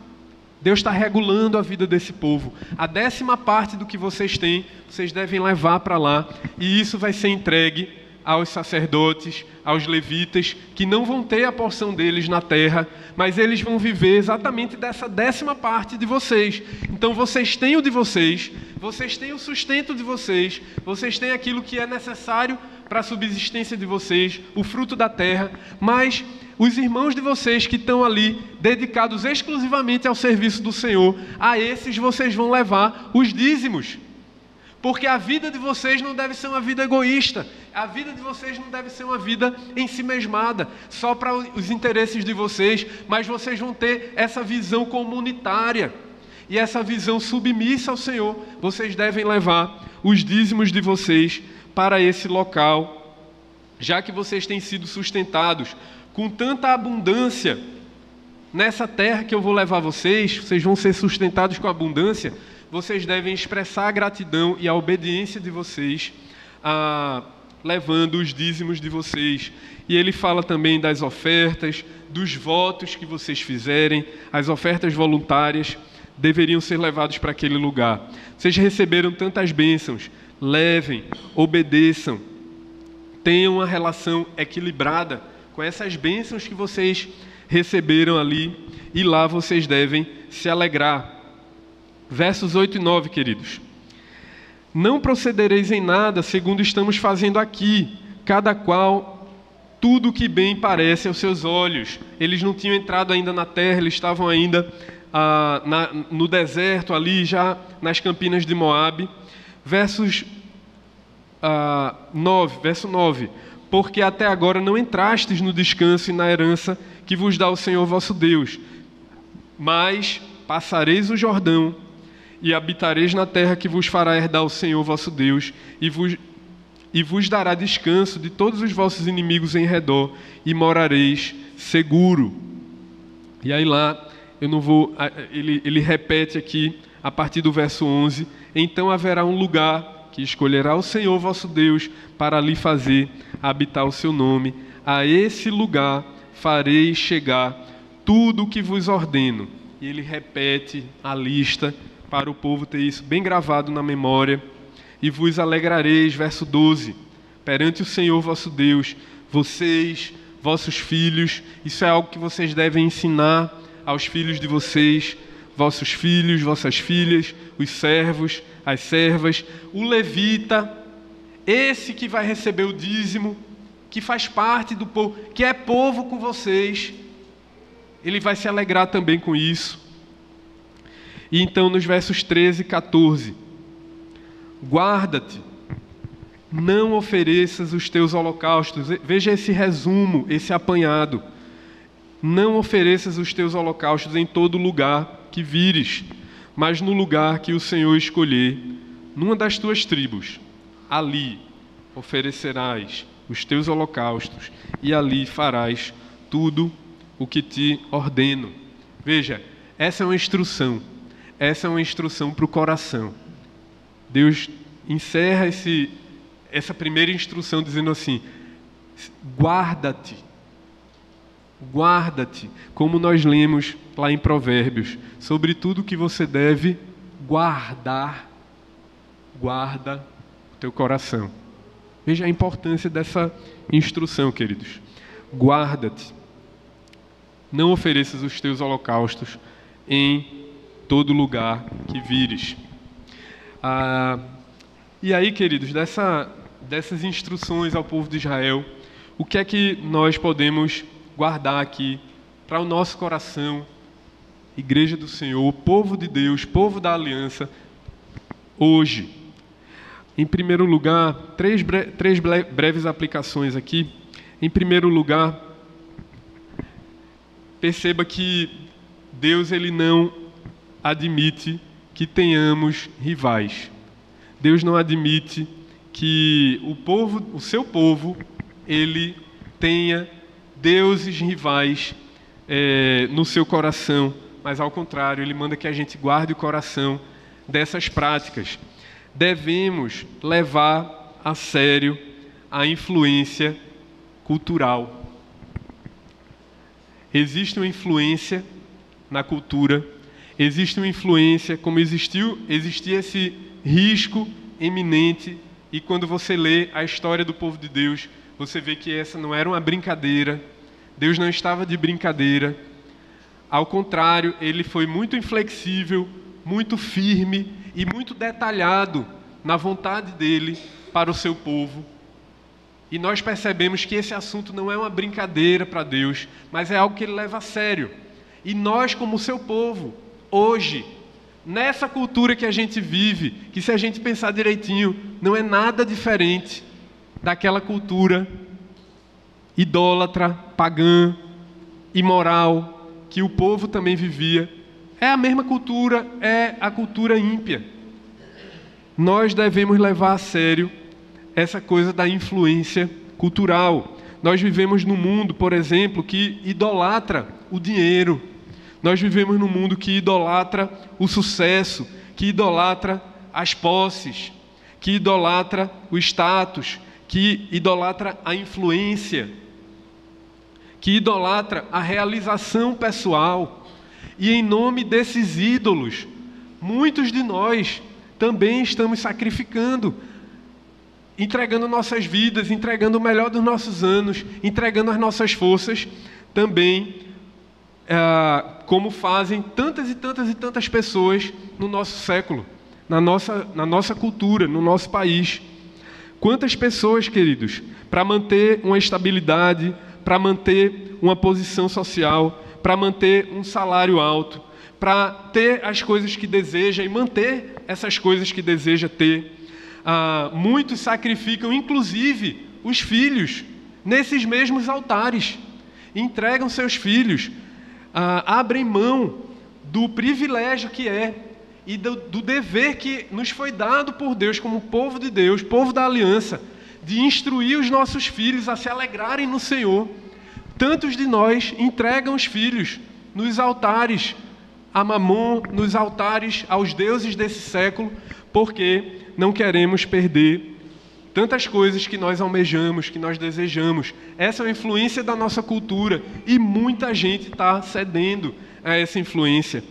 Deus está regulando a vida desse povo. A 10ª parte do que vocês têm, vocês devem levar para lá, e isso vai ser entregue aos sacerdotes, aos levitas, que não vão ter a porção deles na terra, mas eles vão viver exatamente dessa 10ª parte de vocês. Então vocês têm o de vocês têm o sustento de vocês têm aquilo que é necessário para a subsistência de vocês, o fruto da terra, mas os irmãos de vocês que estão ali, dedicados exclusivamente ao serviço do Senhor, a esses vocês vão levar os dízimos. Porque a vida de vocês não deve ser uma vida egoísta, a vida de vocês não deve ser uma vida ensimesmada, só para os interesses de vocês, mas vocês vão ter essa visão comunitária e essa visão submissa ao Senhor. Vocês devem levar os dízimos de vocês para esse local, já que vocês têm sido sustentados com tanta abundância nessa terra que eu vou levar vocês vão ser sustentados com abundância. Vocês devem expressar a gratidão e a obediência de vocês, levando os dízimos de vocês. E ele fala também das ofertas, dos votos que vocês fizerem, as ofertas voluntárias deveriam ser levados para aquele lugar. Vocês receberam tantas bênçãos, levem, obedeçam, tenham uma relação equilibrada com essas bênçãos que vocês receberam ali, e lá vocês devem se alegrar. Versos 8 e 9, queridos. Não procedereis em nada segundo estamos fazendo aqui, cada qual tudo o que bem parece aos seus olhos. Eles não tinham entrado ainda na terra, eles estavam ainda no deserto ali, já nas campinas de Moabe. Versos verso 9. Porque até agora não entrastes no descanso e na herança que vos dá o Senhor vosso Deus. Mas passareis o Jordão e habitareis na terra que vos fará herdar o Senhor vosso Deus, e vos dará descanso de todos os vossos inimigos em redor, e morareis seguro. E aí lá, eu não vou... Ele repete aqui, a partir do verso 11, então haverá um lugar que escolherá o Senhor vosso Deus para ali fazer habitar o seu nome. A esse lugar fareis chegar tudo o que vos ordeno. E ele repete a lista para o povo ter isso bem gravado na memória. E vos alegrareis, verso 12, perante o Senhor vosso Deus, vocês, vossos filhos. Isso é algo que vocês devem ensinar aos filhos de vocês, vossos filhos, vossas filhas, os servos, as servas, o levita, esse que vai receber o dízimo, que faz parte do povo, que é povo com vocês, ele vai se alegrar também com isso. E então nos versos 13 e 14, guarda-te, não ofereças os teus holocaustos. Veja esse resumo, esse apanhado. Não ofereças os teus holocaustos em todo lugar que vires, mas no lugar que o Senhor escolher, numa das tuas tribos, ali oferecerás os teus holocaustos, e ali farás tudo o que te ordeno. Veja, essa é uma instrução para o coração. Deus encerra essa primeira instrução dizendo assim: guarda-te, como nós lemos lá em Provérbios, sobre tudo que você deve guardar, guarda o teu coração. Veja a importância dessa instrução, queridos. Guarda-te, não ofereças os teus holocaustos em todo lugar que vires. E aí, queridos, dessas instruções ao povo de Israel, o que é que nós podemos guardar aqui para o nosso coração, Igreja do Senhor, povo de Deus, povo da aliança, hoje? Em primeiro lugar, três breves aplicações aqui. Em primeiro lugar, perceba que Deus ele não admite que tenhamos rivais. Deus não admite que o seu povo, ele tenha deuses rivais no seu coração, mas ao contrário, ele manda que a gente guarde o coração dessas práticas. Devemos levar a sério a influência cultural. Existe uma influência na cultura, existe uma influência, como existia esse risco iminente, e quando você lê a história do povo de Deus, você vê que essa não era uma brincadeira. Deus não estava de brincadeira. Ao contrário, ele foi muito inflexível, muito firme e muito detalhado na vontade dele para o seu povo. E nós percebemos que esse assunto não é uma brincadeira para Deus, mas é algo que ele leva a sério. E nós, como seu povo, hoje, nessa cultura que a gente vive, que se a gente pensar direitinho, não é nada diferente daquela cultura idólatra, pagã, imoral, que o povo também vivia. É a mesma cultura, é a cultura ímpia. Nós devemos levar a sério essa coisa da influência cultural. Nós vivemos num mundo, por exemplo, que idolatra o dinheiro. Nós vivemos num mundo que idolatra o sucesso, que idolatra as posses, que idolatra o status, que idolatra a influência, que idolatra a realização pessoal. E em nome desses ídolos, muitos de nós também estamos sacrificando, entregando nossas vidas, entregando o melhor dos nossos anos, entregando as nossas forças também, como fazem tantas e tantas e tantas pessoas no nosso século, na nossa cultura, no nosso país. Quantas pessoas, queridos, para manter uma estabilidade, para manter uma posição social, para manter um salário alto, para ter as coisas que deseja e manter essas coisas que deseja ter, muitos sacrificam, inclusive, os filhos nesses mesmos altares. Entregam seus filhos, abrem mão do privilégio que é e do dever que nos foi dado por Deus como povo de Deus, povo da aliança, de instruir os nossos filhos a se alegrarem no Senhor. Tantos de nós entregam os filhos nos altares a Mamon, nos altares aos deuses desse século, porque não queremos perder tantas coisas que nós almejamos, que nós desejamos. Essa é a influência da nossa cultura e muita gente está cedendo a essa influência.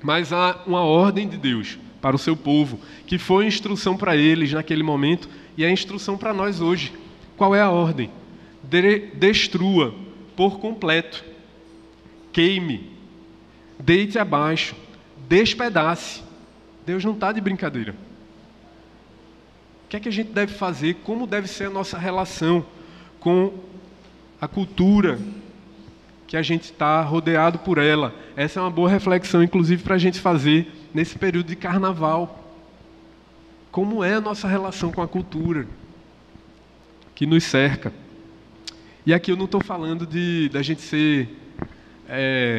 Mas há uma ordem de Deus para o seu povo, que foi instrução para eles naquele momento e é instrução para nós hoje. Qual é a ordem? Destrua por completo, queime, deite abaixo, despedace. Deus não está de brincadeira. O que é que a gente deve fazer? Como deve ser a nossa relação com a cultura que a gente está rodeado por ela? Essa é uma boa reflexão, inclusive, para a gente fazer nesse período de carnaval. Como é a nossa relação com a cultura que nos cerca? E aqui eu não estou falando da gente ser,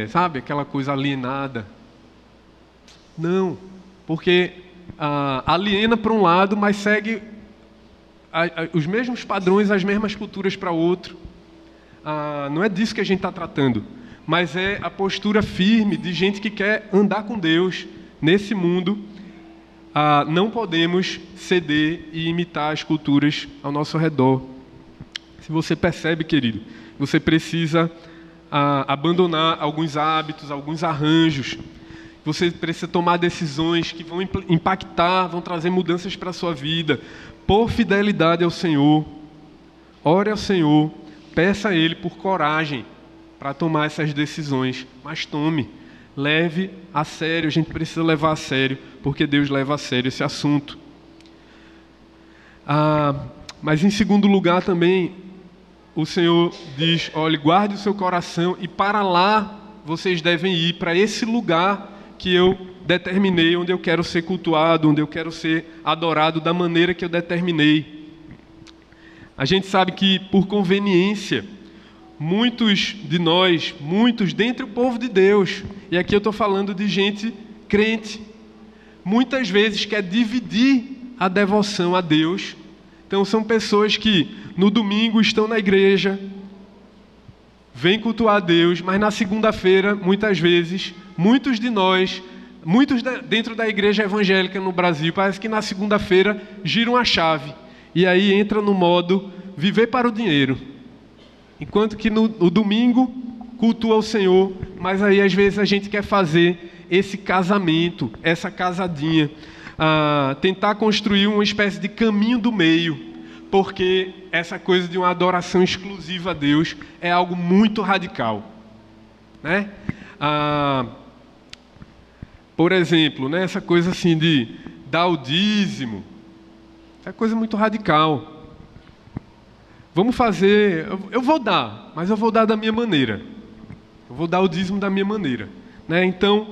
sabe, aquela coisa alienada. Não, porque aliena para um lado, mas segue os mesmos padrões, as mesmas culturas para outro. Não é disso que a gente está tratando, mas é a postura firme de gente que quer andar com Deus nesse mundo. Não podemos ceder e imitar as culturas ao nosso redor. Se você percebe, querido, você precisa abandonar alguns hábitos, alguns arranjos. Você precisa tomar decisões que vão impactar, vão trazer mudanças para a sua vida. Por fidelidade ao Senhor, ore ao Senhor, peça a Ele por coragem para tomar essas decisões. Mas tome, leve a sério, a gente precisa levar a sério, porque Deus leva a sério esse assunto. Mas em segundo lugar também, o Senhor diz, olhe, guarde o seu coração e para lá vocês devem ir, para esse lugar que eu determinei, onde eu quero ser cultuado, onde eu quero ser adorado da maneira que eu determinei. A gente sabe que, por conveniência, muitos de nós, muitos dentre o povo de Deus, e aqui eu estou falando de gente crente, muitas vezes quer dividir a devoção a Deus. Então são pessoas que no domingo estão na igreja, vêm cultuar a Deus, mas na segunda-feira, muitas vezes, muitos de nós, dentro da igreja evangélica no Brasil, parece que na segunda-feira giram a chave e aí entra no modo viver para o dinheiro. Enquanto que no domingo cultua o Senhor, mas aí às vezes a gente quer fazer esse casamento, essa casadinha, tentar construir uma espécie de caminho do meio, porque essa coisa de uma adoração exclusiva a Deus é algo muito radical, né? Por exemplo, né, essa coisa assim de dar o dízimo, é coisa muito radical. Vamos fazer, eu vou dar, mas eu vou dar da minha maneira. Eu vou dar o dízimo da minha maneira, né? Então,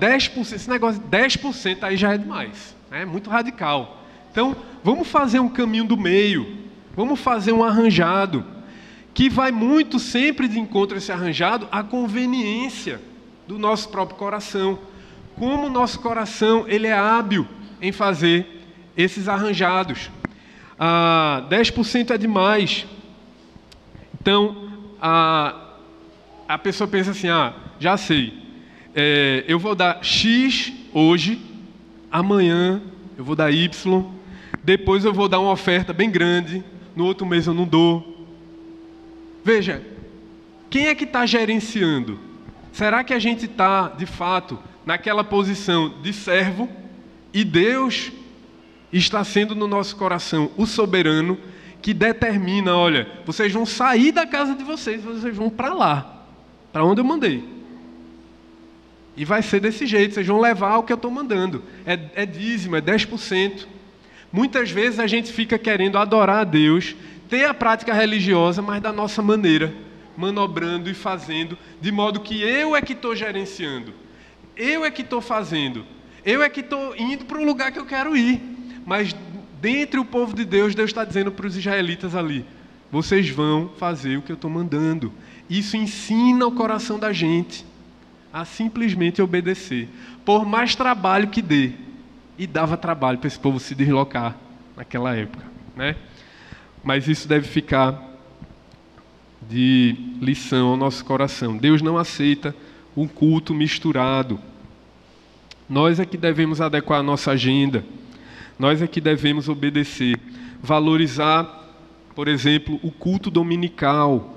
10%, esse negócio, 10% aí já é demais, né? É muito radical. Então, vamos fazer um caminho do meio, vamos fazer um arranjado, que vai muito sempre de encontro a esse arranjado, a conveniência do nosso próprio coração. Como o nosso coração ele é hábil em fazer esses arranjados. 10% é demais. Então, a pessoa pensa assim, já sei, eu vou dar X hoje, amanhã eu vou dar Y, depois eu vou dar uma oferta bem grande, no outro mês eu não dou. Veja, quem é que está gerenciando? Será que a gente está, de fato, naquela posição de servo e Deus está sendo no nosso coração o soberano que determina, olha, vocês vão sair da casa de vocês vão para lá, para onde eu mandei. E vai ser desse jeito, vocês vão levar o que eu estou mandando. É dízimo, é 10%. Muitas vezes a gente fica querendo adorar a Deus, ter a prática religiosa, mas da nossa maneira, manobrando e fazendo, de modo que eu é que estou gerenciando, eu é que estou fazendo, eu é que estou indo para o lugar que eu quero ir. mas dentre o povo de Deus, Deus está dizendo para os israelitas ali: vocês vão fazer o que eu estou mandando. Isso ensina o coração da gente a simplesmente obedecer, por mais trabalho que dê. E dava trabalho para esse povo se deslocar naquela época, né? Mas isso deve ficar de lição ao nosso coração. Deus não aceita um culto misturado. Nós é que devemos adequar a nossa agenda. Nós é que devemos obedecer. Valorizar, por exemplo, o culto dominical.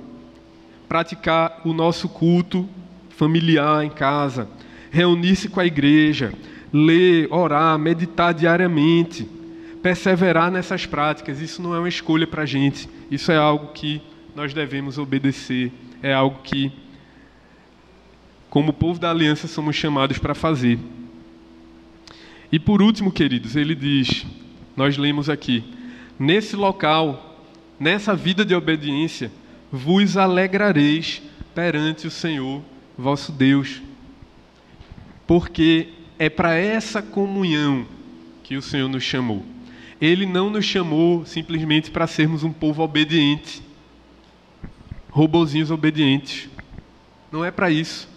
Praticar o nosso culto familiar em casa. Reunir-se com a igreja. Ler, orar, meditar diariamente. Perseverar nessas práticas. Isso não é uma escolha para a gente. Isso é algo que nós devemos obedecer. É algo que, como povo da aliança, somos chamados para fazer. E por último, queridos, ele diz, nós lemos aqui: nesse local, nessa vida de obediência, vos alegrareis perante o Senhor vosso Deus. Porque é para essa comunhão que o Senhor nos chamou. Ele não nos chamou simplesmente para sermos um povo obediente, robozinhos obedientes. Não é para isso.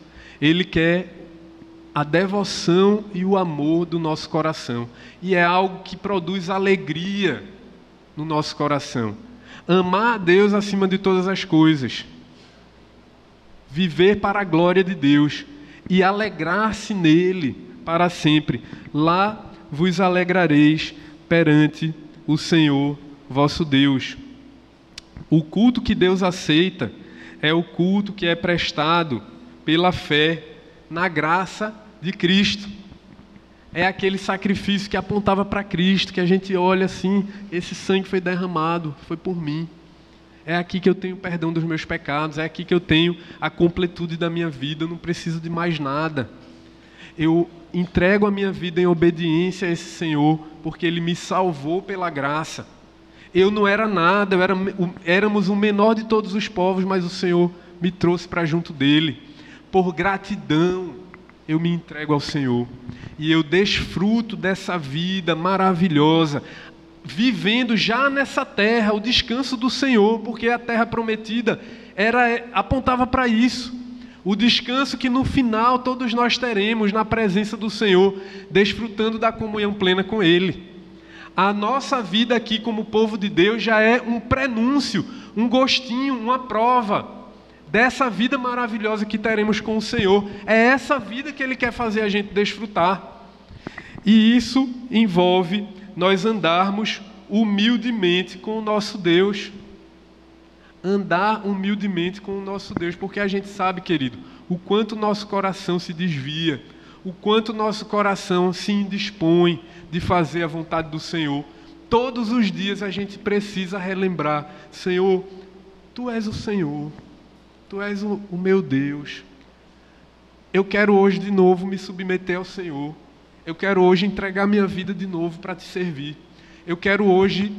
Ele quer a devoção e o amor do nosso coração. E é algo que produz alegria no nosso coração. Amar a Deus acima de todas as coisas. Viver para a glória de Deus. E alegrar-se nele para sempre. Lá vos alegrareis perante o Senhor vosso Deus. O culto que Deus aceita é o culto que é prestado pela fé na graça de Cristo. É aquele sacrifício que apontava para Cristo, que a gente olha assim: esse sangue foi derramado, foi por mim. É aqui que eu tenho perdão dos meus pecados, é aqui que eu tenho a completude da minha vida, eu não preciso de mais nada. Eu entrego a minha vida em obediência a esse Senhor, porque Ele me salvou pela graça. Eu não era nada, éramos o menor de todos os povos, mas o Senhor me trouxe para junto dEle. Por gratidão, eu me entrego ao Senhor. E eu desfruto dessa vida maravilhosa, vivendo já nessa terra, o descanso do Senhor, porque a terra prometida apontava para isso. O descanso que no final todos nós teremos na presença do Senhor, desfrutando da comunhão plena com Ele. A nossa vida aqui como povo de Deus já é um prenúncio, um gostinho, uma prova dessa vida maravilhosa que teremos com o Senhor. É essa vida que Ele quer fazer a gente desfrutar. E isso envolve nós andarmos humildemente com o nosso Deus. Andar humildemente com o nosso Deus, porque a gente sabe, querido, o quanto o nosso coração se desvia, o quanto o nosso coração se indispõe de fazer a vontade do Senhor. Todos os dias a gente precisa relembrar: Senhor, Tu és o Senhor, Tu és o meu Deus. Eu quero hoje de novo me submeter ao Senhor. Eu quero hoje entregar minha vida de novo para Te servir. Eu quero hoje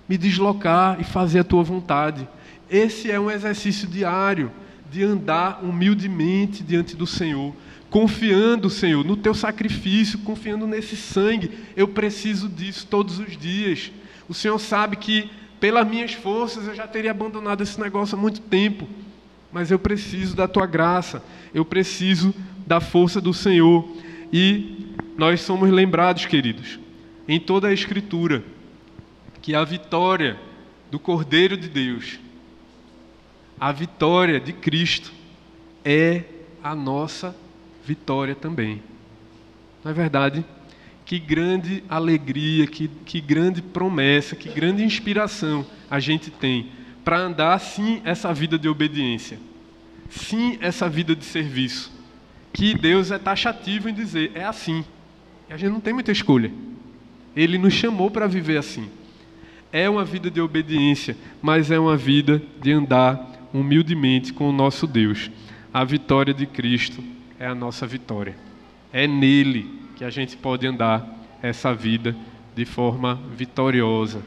me deslocar e fazer a Tua vontade. Esse é um exercício diário de andar humildemente diante do Senhor, confiando, Senhor, no Teu sacrifício, confiando nesse sangue. Eu preciso disso todos os dias. O Senhor sabe que, pelas minhas forças, eu já teria abandonado esse negócio há muito tempo. Mas eu preciso da Tua graça, eu preciso da força do Senhor. E nós somos lembrados, queridos, em toda a Escritura, que a vitória do Cordeiro de Deus, a vitória de Cristo, é a nossa vitória também. Não é verdade? Que grande alegria, que grande promessa, que grande inspiração a gente tem para andar, sim, essa vida de obediência. Sim, essa vida de serviço. Que Deus é taxativo em dizer: é assim. E a gente não tem muita escolha. Ele nos chamou para viver assim. É uma vida de obediência, mas é uma vida de andar humildemente com o nosso Deus. A vitória de Cristo é a nossa vitória. É nele que a gente pode andar essa vida de forma vitoriosa,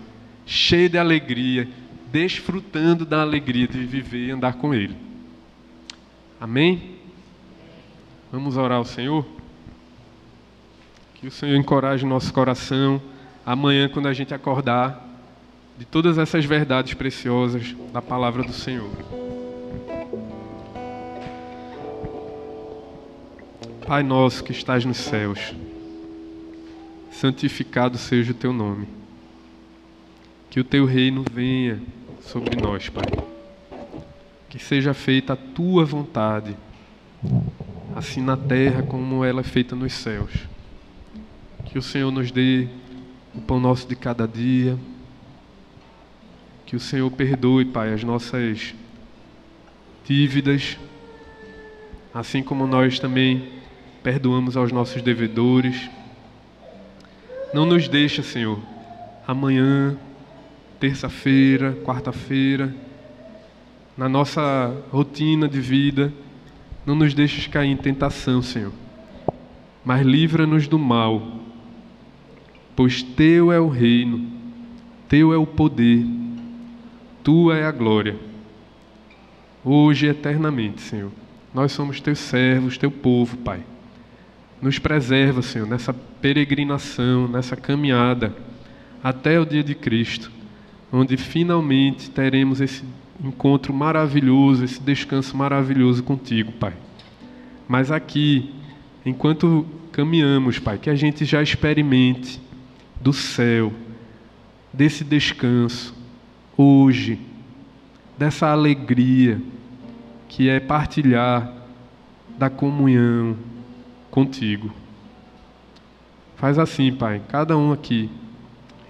cheia de alegria, desfrutando da alegria de viver e andar com Ele. Amém? Vamos orar ao Senhor? Que o Senhor encoraje o nosso coração amanhã, quando a gente acordar, de todas essas verdades preciosas da palavra do Senhor. Pai nosso que estás nos céus, santificado seja o teu nome. Que o teu reino venha sobre nós, Pai. Que seja feita a tua vontade, assim na terra como ela é feita nos céus. Que o Senhor nos dê o pão nosso de cada dia. Que o Senhor perdoe, Pai, as nossas dívidas, assim como nós também perdoamos aos nossos devedores. Não nos deixa, Senhor, amanhã, terça-feira, quarta-feira, na nossa rotina de vida, não nos deixes cair em tentação, Senhor, mas livra-nos do mal, pois Teu é o reino, Teu é o poder, Tua é a glória, hoje e eternamente, Senhor. Nós somos Teus servos, Teu povo, Pai. Nos preserva, Senhor, nessa peregrinação, nessa caminhada, até o dia de Cristo, onde finalmente teremos esse encontro maravilhoso, esse descanso maravilhoso contigo, Pai. Mas aqui, enquanto caminhamos, Pai, que a gente já experimente do céu, desse descanso, hoje, dessa alegria que é partilhar da comunhão contigo. Faz assim, Pai, cada um aqui,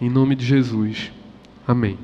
em nome de Jesus. Amém.